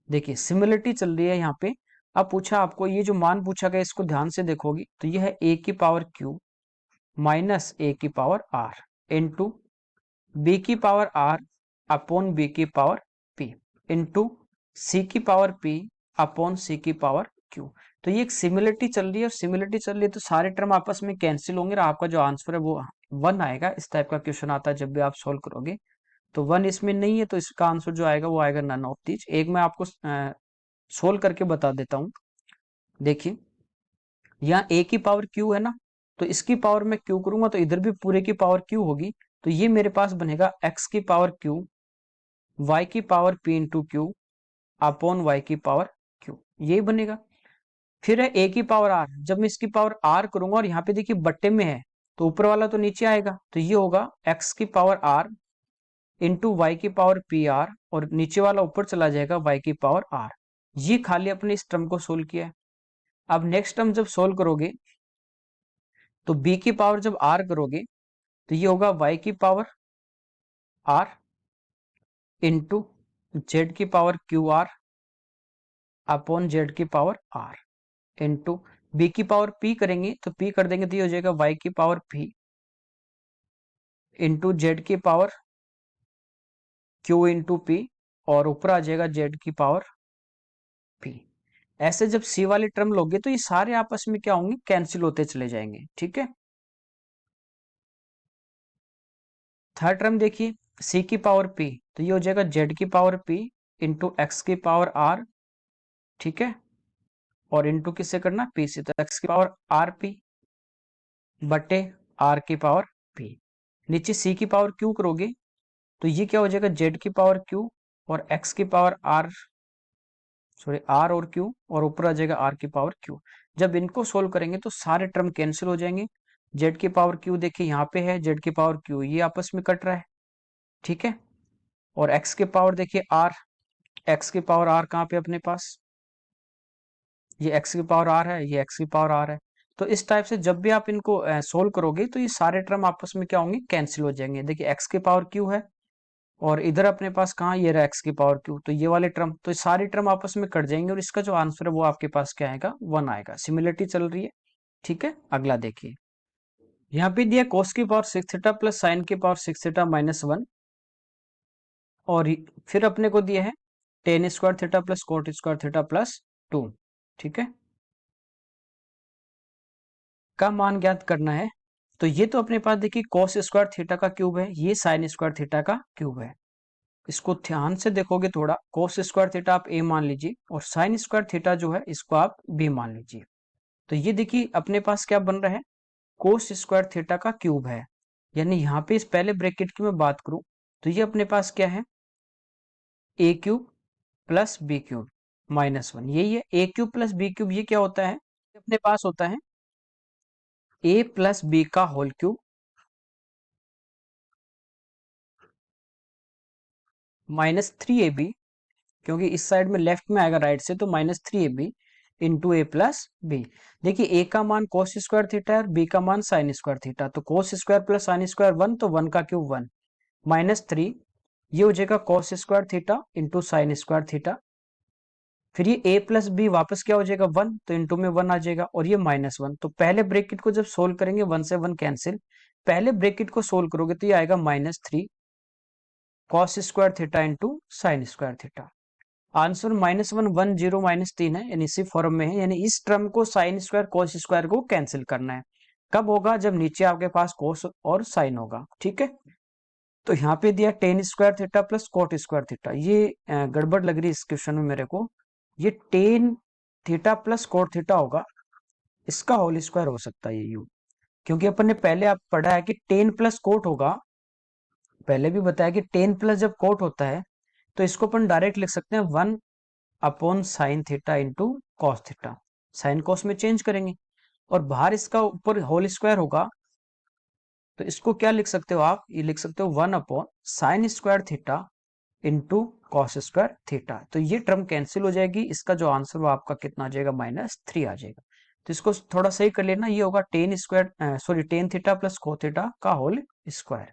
देखिए सिमिलरिटी चल रही है यहाँ पे। अब पूछा आपको, ये जो मान पूछा गया इसको ध्यान से देखोगी तो ये है a की पावर q माइनस a की पावर r इंटू b की पावर r अपॉन b की पावर p इंटू c की पावर p अपॉन c की पावर q। तो ये एक सिमिलरिटी चल रही है, और सिमिलरिटी चल रही है तो सारे टर्म आपस में कैंसिल होंगे और आपका जो आंसर है वो 1 आएगा। इस टाइप का क्वेश्चन आता है जब भी आप सोल्व करोगे, तो 1 इसमें नहीं है तो इसका आंसर जो आएगा वो आएगा नन ऑफ दीज। एक मैं आपको सोल्व करके बता देता हूं। देखिए यहाँ a की पावर q है ना, तो इसकी पावर मैं q करूंगा तो इधर भी पूरे की पावर q होगी, तो ये मेरे पास बनेगा x की पावर q y की power p into Q upon y की पावर q, यही बनेगा। फिर है a की पावर r, जब मैं इसकी पावर r करूंगा और यहाँ पे देखिए बट्टे में है तो ऊपर वाला तो नीचे आएगा, तो ये होगा x की पावर r इंटू वाई की पावर पी आर, और नीचे वाला ऊपर चला जाएगा y की पावर r। ये खाली अपने इस टर्म को सोल्व किया है। अब नेक्स्ट टर्म जब सोल्व करोगे तो b की पावर जब r करोगे तो ये होगा y की पावर r इंटू जेड की power Q R upon Z की पावर r इंटू b की पावर p करेंगे तो p कर देंगे तो ये हो जाएगा y की पावर p इंटू जेड की पावर q इंटू p, और ऊपर आ जाएगा जेड की पावर p। ऐसे जब सी वाली टर्म लोगे तो ये सारे आपस में क्या होंगे, कैंसिल होते चले जाएंगे, ठीक है। थर्ड टर्म देखिए सी की पावर p, तो ये हो जाएगा जेड की पावर p इंटू एक्स की पावर r, ठीक है, और इंटू किससे करना, p से, तो एक्स की पावर आर पी बटे r की पावर p। नीचे c की पावर q करोगे तो ये क्या हो जाएगा, जेड की पावर q और x की पावर r, सॉरी r और q, और ऊपर आ जाएगा r की पावर q। जब इनको सोल्व करेंगे तो सारे टर्म कैंसिल हो जाएंगे। z की पावर q देखिए यहाँ पे है, z की पावर q ये आपस में कट रहा है, ठीक है, और x की पावर देखिए r, x की पावर r कहाँ पे अपने पास, ये x की पावर r है, ये x की पावर r है। तो इस टाइप से जब भी आप इनको सोल्व करोगे तो ये सारे टर्म आपस में क्या होंगे, कैंसिल हो जाएंगे। देखिए x की पावर q है और इधर अपने पास कहाँ, ये रहा एक्स की पावर क्यू, तो ये वाले टर्म, तो सारे टर्म आपस में कट जाएंगे और इसका जो आंसर है वो आपके पास क्या आएगा, 1 आएगा। सिमिलरिटी चल रही है, ठीक है। अगला देखिए, यहाँ पे दिया cos की पावर 6 थीटा प्लस साइन की पावर 6 थीटा माइनस 1, और फिर अपने को दिया है ten square theta plus coat square theta plus 2, ठीक है, का मान ज्ञात करना है। तो ये तो अपने पास देखिए cos स्क्वायर थीटा का क्यूब है, ये साइन स्क्वायर थीटा का क्यूब है। इसको ध्यान से देखोगे थोड़ा, cos स्क्वायर थीटा आप a मान लीजिए और साइन स्क्वायर थीटा जो है इसको आप b मान लीजिए। तो ये देखिए अपने पास क्या बन रहा है, cos स्क्वायर थीटा का क्यूब है, यानी यहाँ पे इस पहले ब्रैकेट की मैं बात करूं तो ये अपने पास क्या है, a cube plus B cube minus 1, यही है a cube plus B cube. ये क्या होता है, अपने पास होता है a प्लस बी का होल क्यूब माइनस 3ab, क्योंकि इस साइड में लेफ्ट में आएगा राइट से, तो माइनस 3ab इंटू ए प्लस बी। देखिए ए का मान कोस स्क्वायर थीटा है और बी का मान साइन स्क्वायर थीटा, तो cos square plus sine square 1, तो 1 का क्यूब 1 माइनस 3, ये हो जाएगा cos square theta into sine square theta फिर ये a प्लस बी वापस क्या हो जाएगा 1, तो इंटू में 1 आ जाएगा, और ये -1। तो पहले ब्रेकेट को जब सोल्व करेंगे 1 से 1 कैंसिल, पहले ब्रेकेट को सोल्व करोगे तो ये आएगा -3 cos square theta into sine square theta. Answer -1 10 -3 है, यानी इसी फॉर्म में है, यानी इस टर्म को साइन स्क्वायर कॉस स्क्वायर को कैंसिल करना है। कब होगा? जब नीचे आपके पास कॉस और साइन होगा। ठीक है, तो यहाँ पे दिया ten square theta plus coat square theta. ये गड़बड़ लग रही है इस क्वेश्चन में मेरे को। ये tan theta plus cot theta होगा, इसका होल स्क्वायर हो सकता है ये यू, क्योंकि अपन ने पहले आप पढ़ा है कि टेन प्लस कोट होगा। पहले भी बताया कि टेन प्लस जब कोट होता है तो इसको अपन डायरेक्ट लिख सकते हैं 1/साइन theta into cos theta. Sine cos में चेंज करेंगे, और बाहर इसका ऊपर होल स्क्वायर होगा, तो इसको क्या लिख सकते हो आप? ये लिख सकते हो 1/साइन square theta into cos square theta. तो ये टर्म कैंसिल हो जाएगी, इसका जो आंसर वो आपका कितना आ जाएगा? -3 आ जाएगा। तो इसको थोड़ा सही कर लेना, ये होगा टेन थीटा प्लस को थीटा का होल स्क्वायर।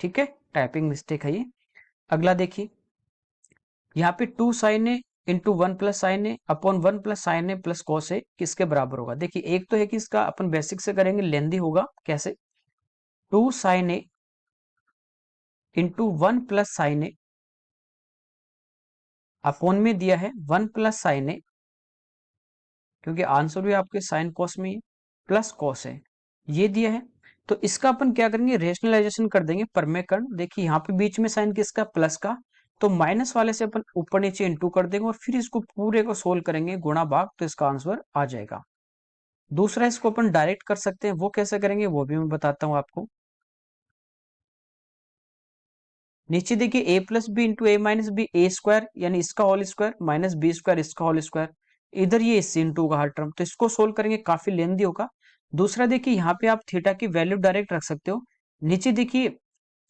ठीक है, टाइपिंग मिस्टेक है ये। अगला देखिए, यहाँ पे 2 sin A into 1 + sin A upon 1 + sin A plus cos A किसके बराबर होगा? देखिए, एक तो है कि इसका अपन बेसिक से करेंगे, लेंदी होगा। कैसे? 2 sin ए इंटू 1 + sin ए अपॉन में दिया है 1 + sin ए, क्योंकि आंसर भी आपके साइन कॉस में ही प्लस कॉस है, ये दिया है। तो इसका अपन क्या करेंगे? रेशनलाइजेशन कर देंगे, परमेकरण। देखिए यहाँ पे बीच में साइन किसका? प्लस का, तो माइनस वाले से अपन ऊपर नीचे इंटू कर देंगे, और फिर इसको पूरे को सोल्व करेंगे गुणा भाग, तो इसका आंसर आ जाएगा। दूसरा इसको अपन डायरेक्ट कर सकते हैं, वो कैसे करेंगे वो भी मैं बताता हूँ आपको। नीचे देखिए A plus B into A minus B, A square यानी इसका whole square minus B square इसका होल स्क्वायर, इधर ये इससे इंटू का हर टर्म, तो इसको सोल्व करेंगे, काफी लेंदी होगा। दूसरा देखिए, यहाँ पे आप थीटा की वैल्यू डायरेक्ट रख सकते हो। नीचे देखिए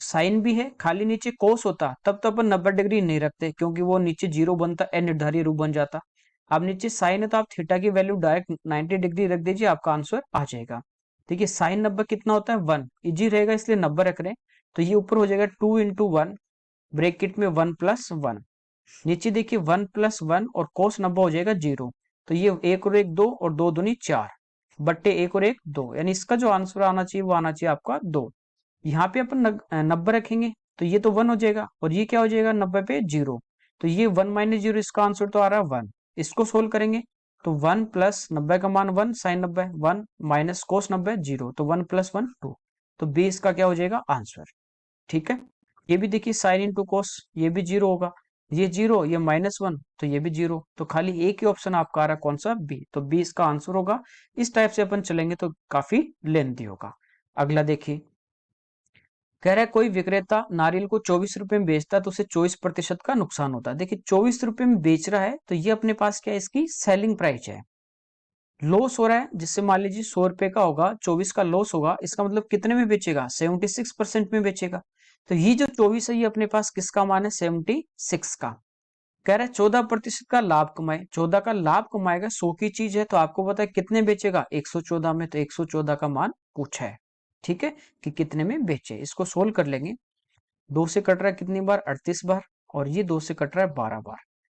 साइन भी है, खाली नीचे कोस होता तब तो अपन 90 डिग्री नहीं रखते, क्योंकि वो नीचे जीरो बनता, अनिर्धारीय रूप बन जाता। अब नीचे साइन है तो आप थीटा की वैल्यू डायरेक्ट 90 डिग्री रख दीजिए, आपका आंसर आ जाएगा। देखिए साइन 90 कितना होता है? 1, इजी रहेगा इसलिए 90 रख रहे हैं। तो ये ऊपर हो जाएगा 2 × 1 ब्रैकेट में 1 + 1। नीचे देखिए 1 + 1 और कोस 90 हो जाएगा 0। तो ये 1 और 1 2 और 2 दूनी 4 बट्टे 1 और 1 2, यानी इसका जो आंसर आना चाहिए वो आना चाहिए आपका 2। यहाँ पे अपन 90 रखेंगे तो ये तो 1 हो जाएगा, और ये क्या हो जाएगा? 90 पे 0, तो ये 1 - 0, इसका आंसर तो आ रहा है 1। इसको सोल्व करेंगे तो 1 + 90 का मान 1 साइन 90 1 माइनस कोस 90 0, तो 1 + 1 2, तो 20 का क्या हो जाएगा? आंसर। ठीक है, ये भी देखिए साइन इंटू कोस, ये भी 0 होगा, ये 0 ये -1, तो ये भी 0, तो खाली एक ही ऑप्शन आपका आ रहा है, कौन सा? बी, तो 20 का आंसर होगा। इस टाइप से अपन चलेंगे तो काफी लेंथी होगा। अगला देखिए, कह रहा है कोई विक्रेता नारियल को 24 रुपए में बेचता है तो उसे 24% का नुकसान होता है। देखिए 24 रुपए में बेच रहा है तो ये अपने पास क्या है? इसकी सेलिंग प्राइस है। लॉस हो रहा है, जिससे मान लीजिए 100 रुपए का होगा, 24 का लॉस होगा, इसका मतलब कितने में बेचेगा? 76% में बेचेगा। तो ये जो 24 है ये अपने पास किसका मान है? 76 का। कह रहा है 14% का लाभ कमाए, 14 का लाभ कमाएगा, 100 की चीज है तो आपको पता है कितने बेचेगा? 114 में, तो 114 का मान पूछा है। ठीक है, कि कितने में बेचे। इसको सोल्व कर लेंगे। 2 से कट रहा है कितनी बार? 38 बार, और ये 2 से कट रहा है 12 बार,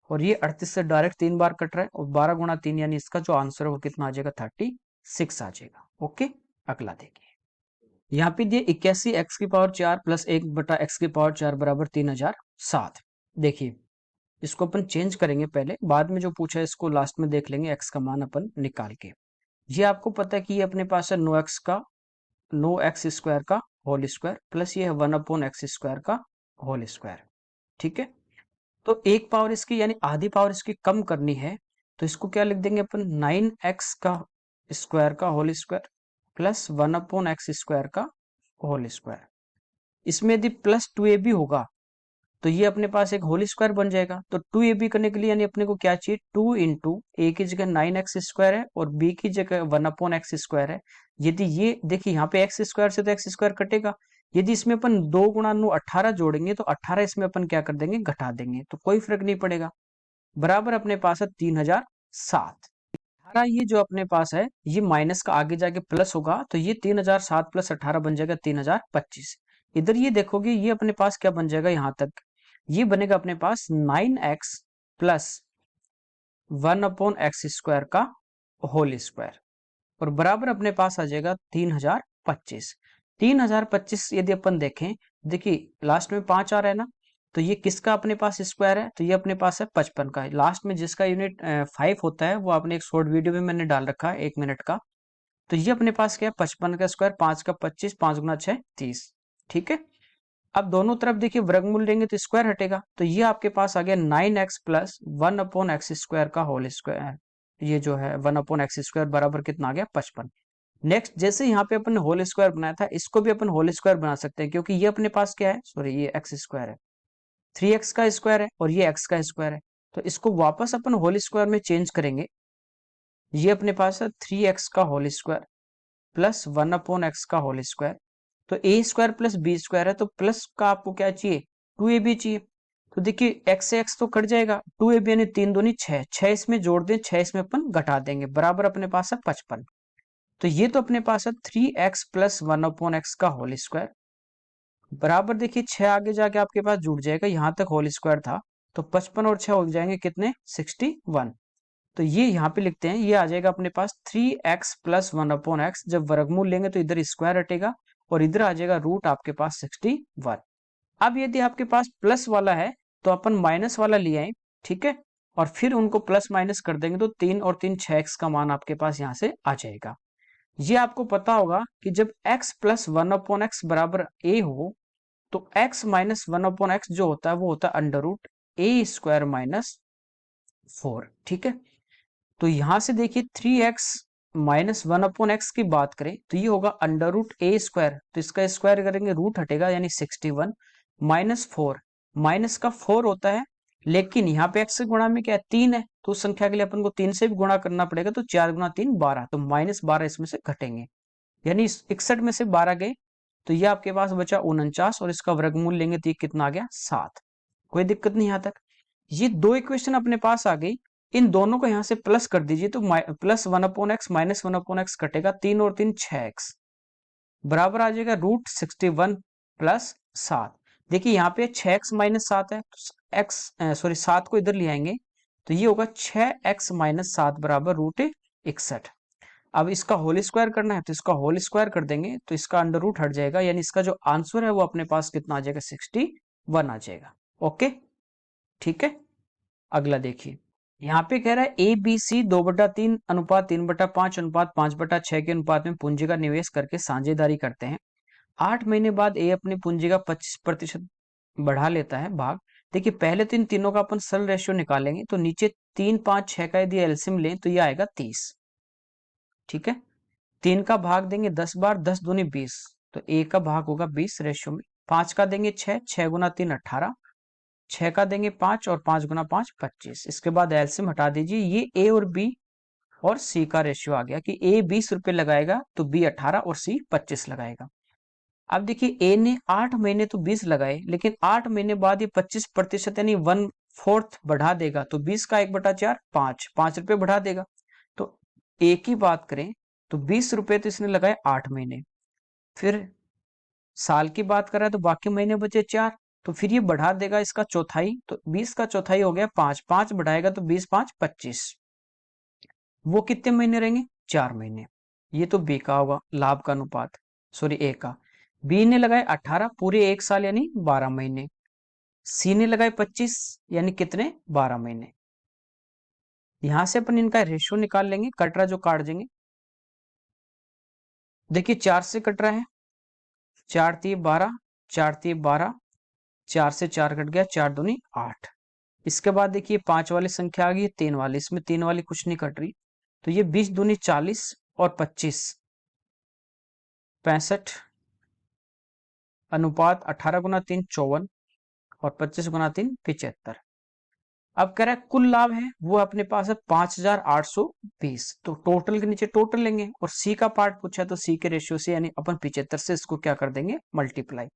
और ये 38 से डायरेक्ट 3 बार कट रहा है, और 12 × 3 यानी इसका जो आंसर है वो कितना आ जाएगा? 36 आ जाएगा। ओके, अगला देखिए, यहाँ पे दिए 81 x⁴ प्लस 1/x⁴ बराबर 3007। देखिए इसको अपन चेंज करेंगे पहले, बाद में जो पूछा है इसको लास्ट में देख लेंगे, x का मान अपन निकाल के। ये आपको पता है कि ये अपने पास है नो एक्स स्क्वायर का होल स्क्वायर, प्लस ये है 1/x² का होल स्क्वायर। ठीक है, तो एक पावर इसकी यानी आधी पावर इसकी कम करनी है, तो इसको क्या लिख देंगे अपन? 9x का स्क्वायर का होल स्क्वायर प्लस 1/x² का होल स्क्वायर। इसमें यदि +2ab होगा तो ये अपने पास एक होल स्क्वायर बन जाएगा। तो 2ab करने के लिए यानी अपने को क्या चाहिए? 2 इंटू ए की जगह 9x² है और b की जगह 1/x² है। यदि ये देखिए यहाँ पे x² से तो x² कटेगा, यदि इसमें अपन 2 × 9 18 जोड़ेंगे तो 18 इसमें अपन क्या कर देंगे? घटा देंगे, तो कोई फर्क नहीं पड़ेगा। बराबर अपने पास है 3007। 18 ये जो अपने पास है ये माइनस का आगे जाके प्लस होगा, तो ये 3007 + 18 बन जाएगा 3025। इधर ये देखोगे ये अपने पास क्या बन जाएगा? यहाँ तक ये बनेगा अपने पास 9x प्लस 1/x² का होल स्क्वायर, और बराबर अपने पास आ जाएगा 3025। 3025 यदि अपन देखें, देखिए लास्ट में 5 आ रहा है ना, तो ये किसका अपने पास स्क्वायर है, तो ये अपने पास है 55 का। लास्ट में जिसका यूनिट 5 होता है वो आपने एक शॉर्ट वीडियो में मैंने डाल रखा है 1 मिनट का। तो ये अपने पास क्या है, 55 का स्क्वायर, 5 का 25, 5 गुना 6 30। ठीक है, अब दोनों तरफ देखिए वर्गमूल लेंगे तो स्क्वायर हटेगा, तो ये आपके पास आ गया 9x प्लस 1/x² का होल स्क्वायर। ये जो है 1/x² बराबर कितना आ गया, 55। नेक्स्ट, जैसे यहाँ पे अपन ने होल स्क्वायर बनाया था, इसको भी अपन होल स्क्वायर बना सकते हैं, क्योंकि ये अपने पास क्या है, सॉरी ये x² है, 3x का स्क्वायर है और ये x का स्क्वायर है। तो इसको वापस अपन होल स्क्वायर में चेंज करेंगे। ये अपने पास है 3x का होल स्क्वायर प्लस 1/x का होल स्क्वायर। तो ए स्क्वायर प्लस बी स्क्वायर है, तो प्लस का आपको क्या चाहिए, 2ab चाहिए। तो देखिए x से x तो कट जाएगा, 2ab यानी 3 दूनी 6, 6 इसमें जोड़ दें, 6 इसमें अपन घटा देंगे, बराबर अपने पास है 55। तो ये तो अपने पास है 3x प्लस 1/x का होल स्क्वायर, बराबर देखिए 6 आगे जाके आपके पास जुड़ जाएगा, यहां तक होल स्क्वायर था, तो 55 और 6 हो जाएंगे कितने, 61। तो ये यहाँ पे लिखते हैं, ये आ जाएगा अपने पास 3x प्लस 1/x। जब वर्गमूल लेंगे तो इधर स्क्वायर हटेगा और इधर आ जाएगा रूट आपके पास 61। अब यदि आपके पास प्लस वाला है तो अपन माइनस वाला ले आए, ठीक है, और फिर उनको प्लस माइनस कर देंगे, तो 3 और 3 6x का मान आपके पास यहाँ से आ जाएगा। ये आपको पता होगा कि जब x प्लस 1/x बराबर a हो, तो x माइनस 1/x जो होता है वो होता है अंडर रूट a² माइनस 4। ठीक है, तो यहां से देखिए 3x माइनस 1/x की बात करें तो ये होगा अंडर रूट a², तो इसका स्क्वायर करेंगे रूट हटेगा यानी 61 माइनस 4, माइनस का 4 होता है, लेकिन यहाँ पे x से गुणा में क्या है, 3 है, तो उस संख्या के लिए अपन को 3 से भी गुणा करना पड़ेगा, तो 4 गुना 3 12, तो माइनस 12 इसमें से घटेंगे, यानी 61 में से 12 गए, तो ये आपके पास बचा 49, और इसका वर्गमूल लेंगे तो ये कितना आ गया, 7। कोई दिक्कत नहीं यहाँ तक। ये दो इक्वेशन अपने पास आ गई, इन दोनों को यहाँ से प्लस कर दीजिए, तो प्लस 1/x माइनस 1/x कटेगा, 3 और 3 6x, बराबर आ जाएगा रूट 61 प्लस 7। देखिए यहाँ पे 6x माइनस 7 है, तो x सॉरी 7 को इधर ले आएंगे, तो ये होगा 6x माइनस 7 बराबर रूट 61। अब इसका होल स्क्वायर करना है तो इसका होल स्क्वायर कर देंगे, तो इसका अंडर रूट हट जाएगा, यानी इसका जो आंसर है वो अपने पास कितना आ जाएगा, 61 आ जाएगा। ओके, ठीक है, अगला देखिए, यहाँ पे कह रहा है ए बी सी 2/3 अनुपात 3/5 अनुपात 5/6 के अनुपात में पूंजी का निवेश करके साझेदारी करते हैं। 8 महीने बाद ए अपनी पूंजी का 25% बढ़ा लेता है भाग। देखिए पहले तो इन तीनों का अपन सरल रेशियो निकालेंगे, तो नीचे 3 5 6 का यदि एलसीएम लें तो ये आएगा 30। ठीक है, 3 का भाग देंगे 10 बार, 10 दूनी 20, तो ए का भाग होगा 20 रेशियो में। 5 का देंगे 6, 6 गुना 3 18, 6 का देंगे 5 और 5 गुना 5 25। इसके बाद एलसीएम हटा दीजिए, ये ए और बी और सी का रेशियो आ गया कि ए 20 रुपए लगाएगा तो बी 18 और सी 25 लगाएगा। अब देखिए ए ने 8 महीने तो 20 लगाए, लेकिन 8 महीने बाद ये 25% यानी 1/4 बढ़ा देगा, तो 20 का 1/4 5 रुपए बढ़ा देगा। तो ए की बात करें तो 20 रुपए तो इसने लगाए 8 महीने, फिर साल की बात कर रहा है तो बाकी महीने बचे 4, तो फिर ये बढ़ा देगा इसका चौथाई, तो 20 का चौथाई हो गया 5, 5 बढ़ाएगा तो 20 5 25। वो कितने महीने रहेंगे, 4 महीने। ये तो बी का होगा लाभ का अनुपात, सॉरी ए का। बी ने लगाए 18 पूरे 1 साल यानी 12 महीने, सी ने लगाए 25 यानी कितने, 12 महीने। यहां से अपन इनका रेशियो निकाल लेंगे, कट रहा जो काट देंगे। देखिए 4 से कट रहा है, 4 3 12, 4 3 12, 4 से 4 कट गया, 4 दूनी 8। इसके बाद देखिए 5 वाली संख्या आ गई, 3 वाली, इसमें 3 वाली कुछ नहीं कट रही, तो ये 20 दूनी 40 और 25 65 अनुपात 18 गुना 3 54 और 25 गुना 3 75। अब कह रहा है कुल लाभ है वो अपने पास है 5820, तो टोटल के नीचे टोटल लेंगे, और सी का पार्ट पूछा है तो सी के रेशियो से यानी अपन 75 से इसको क्या कर देंगे, मल्टीप्लाई,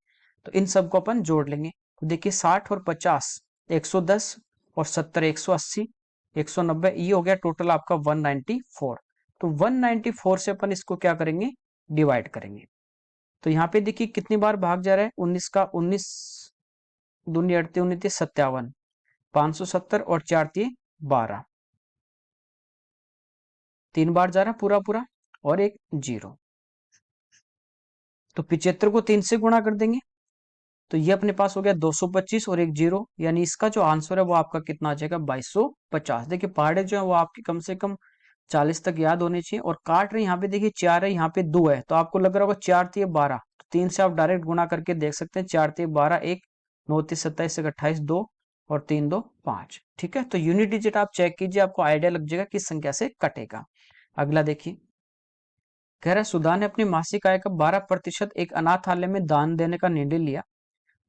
तो इन सबको अपन जोड़ लेंगे। तो देखिए 60 और 50 110 और 70 180 190, ये हो गया टोटल आपका 194। तो 194 से अपन इसको क्या करेंगे, डिवाइड करेंगे। तो यहाँ पे देखिए कितनी बार भाग जा रहा है, 19 का 19 दूनी 38 57, 570 और 4 12, 3 बार जा रहा पूरा पूरा और एक 0, तो 75 को 3 से गुणा कर देंगे तो ये अपने पास हो गया 225 और एक 0, यानी इसका जो आंसर है वो आपका कितना आ जाएगा 2250। देखिए पहाड़े जो है वो आपकी कम से कम 40 तक याद होनी चाहिए। और काट रहे यहाँ पे देखिए 4 है, यहाँ पे 2 है, तो आपको लग रहा होगा 4 3 12, तो 3 से आप डायरेक्ट गुणा करके देख सकते हैं। 4 3 12, 1 9 3 27 28 2 और 3 2 5। ठीक है, तो यूनिट डिजिट आप चेक कीजिए, आपको आइडिया लग जाएगा किस संख्या से कटेगा। अगला देखिए, कह रहा है सुधा ने अपनी मासिक आय का 12% एक अनाथालय में दान देने का निर्णय लिया,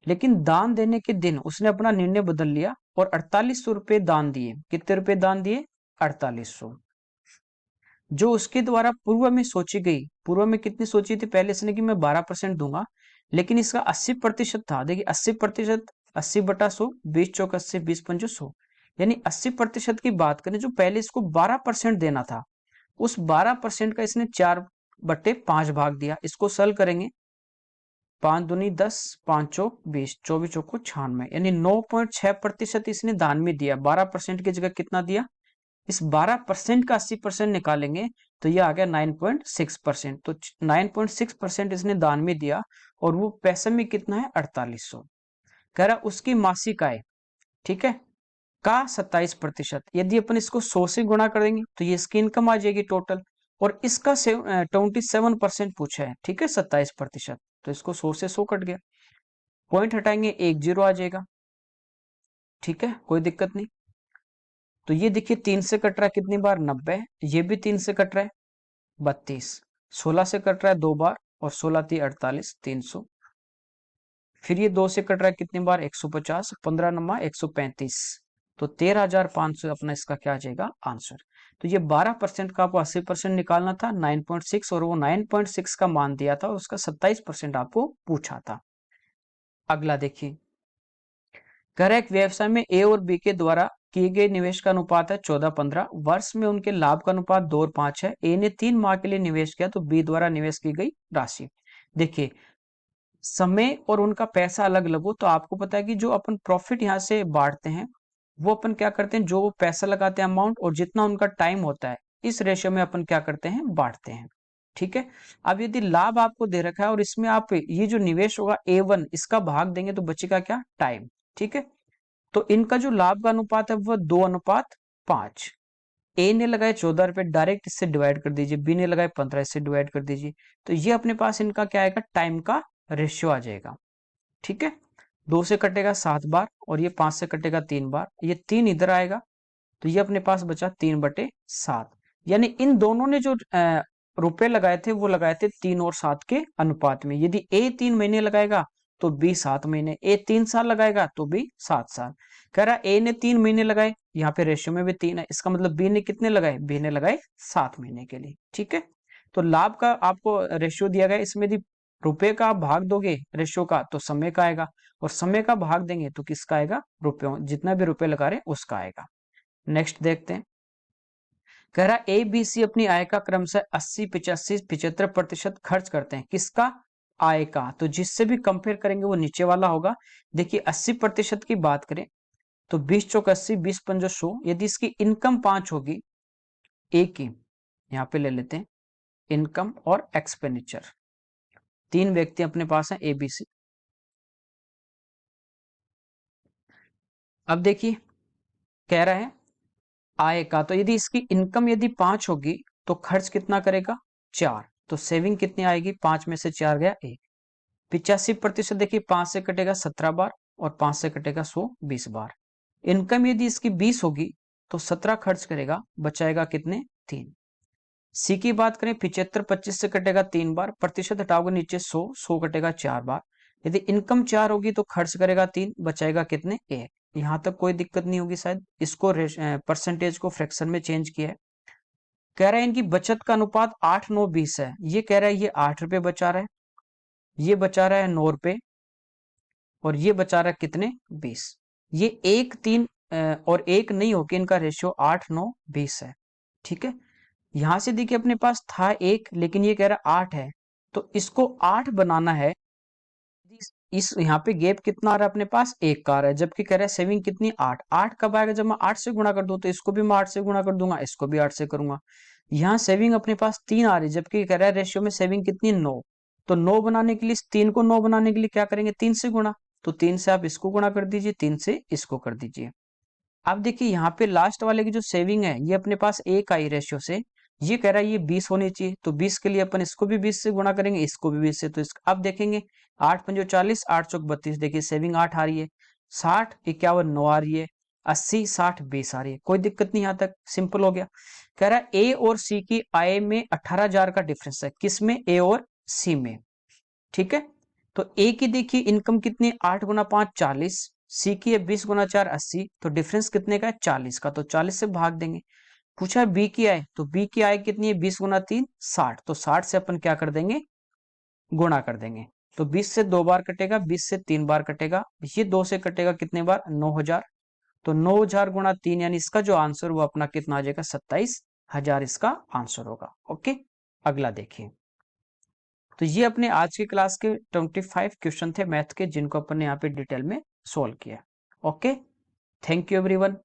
लेकिन दान देने के दिन उसने अपना निर्णय बदल लिया और 4800 रुपए दान दिए। कितने रुपए दान दिए? 4800, जो उसके द्वारा पूर्व में सोची गई। पूर्व में कितनी सोची थी? पहले इसने कि मैं 12% दूंगा, लेकिन इसका 80% था। देखिए 80%, 80/100, 20 चौक 80, 20 पंजे 100, यानी 80% की बात करें, जो पहले इसको 12% देना था, उस 12% का इसने 4/5 भाग दिया। इसको सरल करेंगे, 5 दूनी 10, 5 चौक 20, 24 चौको 96, यानी 9.6% इसने दान में दिया। 12% की जगह कितना दिया? इस 12% का 80% निकालेंगे तो ये आ गया 9.6%। तो 9.6% इसने दान में दिया और वो पैसे में कितना है? 4800। कह रहा उसकी मासिक आय, ठीक है, का 27%। यदि अपन इसको 100 से गुणा करेंगे तो ये इसकी इनकम आ जाएगी टोटल, और इसका 27% पूछा है, ठीक है, 27%, तो इसको 100 से 100 कट गया, पॉइंट हटाएंगे, एक 0 आ जाएगा। ठीक है, कोई दिक्कत नहीं। तो ये देखिए 3 से कट रहा है कितनी बार? 90। ये भी 3 से कट रहा है 32, 16 से कट रहा है 2 बार और 16 3 48, 300। फिर ये 2 से कट रहा है कितनी बार? 150, 15 नमा 135, तो 13,500 अपना इसका क्या आ जाएगा? आंसर। तो ये 12% का आपको 80% निकालना था, 9.6, और वो 9.6 का मान दिया था और उसका 27% आपको पूछा था। अगला देखिए, कह रहा है एक व्यवसाय में ए और बी के द्वारा किए गए निवेश का अनुपात है 14-15, वर्ष में उनके लाभ का अनुपात 2 और 5 है। ए ने 3 माह के लिए निवेश किया, तो बी द्वारा निवेश की गई राशि। देखिए समय और उनका पैसा अलग अलग हो, तो आपको पता है कि जो अपन प्रॉफिट यहाँ से बांटते हैं, वो अपन क्या करते हैं, जो पैसा लगाते हैं अमाउंट और जितना उनका टाइम होता है, इस रेशियो में अपन क्या करते हैं? बांटते हैं। ठीक है, अब यदि लाभ आपको दे रखा है और इसमें आप ये जो निवेश होगा A1, इसका भाग देंगे तो बचेगा क्या? टाइम। ठीक है, तो इनका जो लाभ का अनुपात है वह 2:5। ए ने लगाए 14 रुपए, डायरेक्ट इससे डिवाइड कर दीजिए। बी ने लगाए 15, इससे डिवाइड कर दीजिए। तो ये अपने पास इनका क्या आएगा? टाइम का रेशियो आ जाएगा। ठीक है, 2 से कटेगा 7 बार और ये 5 से कटेगा 3 बार, ये 3 इधर आएगा, तो ये अपने पास बचा 3/7। यानी इन दोनों ने जो रुपए लगाए थे वो लगाए थे 3 और 7 के अनुपात में। यदि ए 3 महीने लगाएगा तो बी 7 महीने, ए 3 साल लगाएगा तो बी 7 साल। कह रहा ए ने 3 महीने लगाए, यहाँ पे रेशियो में भी 3 है, इसका मतलब बी ने कितने लगाए? बी ने लगाए 7 महीने के लिए। ठीक है, तो लाभ का आपको रेशियो दिया गया, इसमें यदि रुपए का आप भाग दोगे रेशियो का तो समय का आएगा, और समय का भाग देंगे तो किसका आएगा? रुपयों, जितना भी रुपए लगा रहे उसका आएगा। नेक्स्ट देखते हैं, कह रहा ए बी सी अपनी आय का क्रमशः 80, 85, 75% खर्च करते हैं। किसका? आय का। तो जिससे भी कंपेयर करेंगे वो नीचे वाला होगा। देखिए 80% की बात करें तो 20 चौक 80, 20 पंजे 100, यदि इसकी इनकम 5 होगी ए की, यहाँ पे ले लेते हैं इनकम और एक्सपेंडिचर, 3 व्यक्ति अपने पास हैं ए बी सी। अब देखिए कह रहा है आय का, तो यदि इसकी इनकम यदि 5 होगी तो खर्च कितना करेगा? 4, तो सेविंग कितनी आएगी? 5 में से 4 गया 1। 85%, देखिए 5 से कटेगा 17 बार और 5 से कटेगा 100, 20 बार। इनकम यदि इसकी 20 होगी तो 17 खर्च करेगा, बचाएगा कितने? 3। सी की बात करें 75, 25 से कटेगा 3 बार, प्रतिशत हटाओगे नीचे 100, 100 कटेगा 4 बार। यदि इनकम 4 होगी तो खर्च करेगा 3, बचाएगा कितने? 1। यहां तक कोई दिक्कत नहीं होगी शायद। इसको परसेंटेज को फ्रैक्शन में चेंज किया है। कह रहा है इनकी बचत का अनुपात 8, 9, 20 है। ये कह रहा है ये 8 रुपए बचा रहा है, ये बचा रहा है 9 रुपए, और ये बचा रहा है कितने? 20। ये 1, 3 और 1 नहीं होके इनका रेशियो 8, 9, 20 है। ठीक है, यहां से देखिए अपने पास था 1, लेकिन ये कह रहा है 8 है, तो इसको 8 बनाना है। इस यहाँ पे गैप कितना आ रहा है अपने पास? 1 का आ रहा है, जबकि कह रहा है सेविंग कितनी? 8। 8 कब आएगा? जब मैं 8 से गुणा कर दूं, तो इसको भी मैं 8 से गुणा कर दूंगा, इसको भी 8 से करूंगा। यहाँ सेविंग अपने पास 3 आ रही है, जबकि कह रहा है रेशियो में सेविंग कितनी 9। तो 9 बनाने के लिए, 3 को 9 बनाने के लिए क्या करेंगे, 3 से गुणा। तो 3 से आप इसको गुणा कर दीजिए, 3 से इसको कर दीजिए। अब देखिए यहाँ पे लास्ट वाले की जो सेविंग है ये अपने पास 1 आई रेशियो से, ये कह रहा है ये 20 होनी चाहिए। तो 20 के लिए अपन इसको भी 20 से गुणा करेंगे, इसको भी 20 से। तो अब देखेंगे 8 पंजो 40, 8 चौक 32, देखिए सेविंग 8 आ रही है। 60 51 9 आ रही है। 80 60 20 आ रही है। कोई दिक्कत नहीं, यहाँ तक सिंपल हो गया। कह रहा है ए और सी की आय में 18,000 का डिफरेंस है, किसमें, ए और सी में। ठीक है, तो ए की देखिए इनकम कितनी, 8 गुना 5 40, सी की है 20 गुना 4 80, तो डिफरेंस कितने का है, 40 का। तो 40 से भाग देंगे। पूछा है बी की आय, तो बी की आय कितनी है, 20 गुना 3 60, तो 60 से अपन क्या कर देंगे, गुणा कर देंगे। तो 20 से 2 बार कटेगा, 20 से 3 बार कटेगा, ये 2 से कटेगा कितने बार, 9000। तो 9000 गुणा 3, यानी इसका जो आंसर वो अपना कितना आ जाएगा, 27,000 इसका आंसर होगा। ओके, अगला देखिए। तो ये अपने आज की क्लास के 25 क्वेश्चन थे मैथ के, जिनको अपन ने यहाँ पे डिटेल में सोल्व किया। Okay, thank you everyone.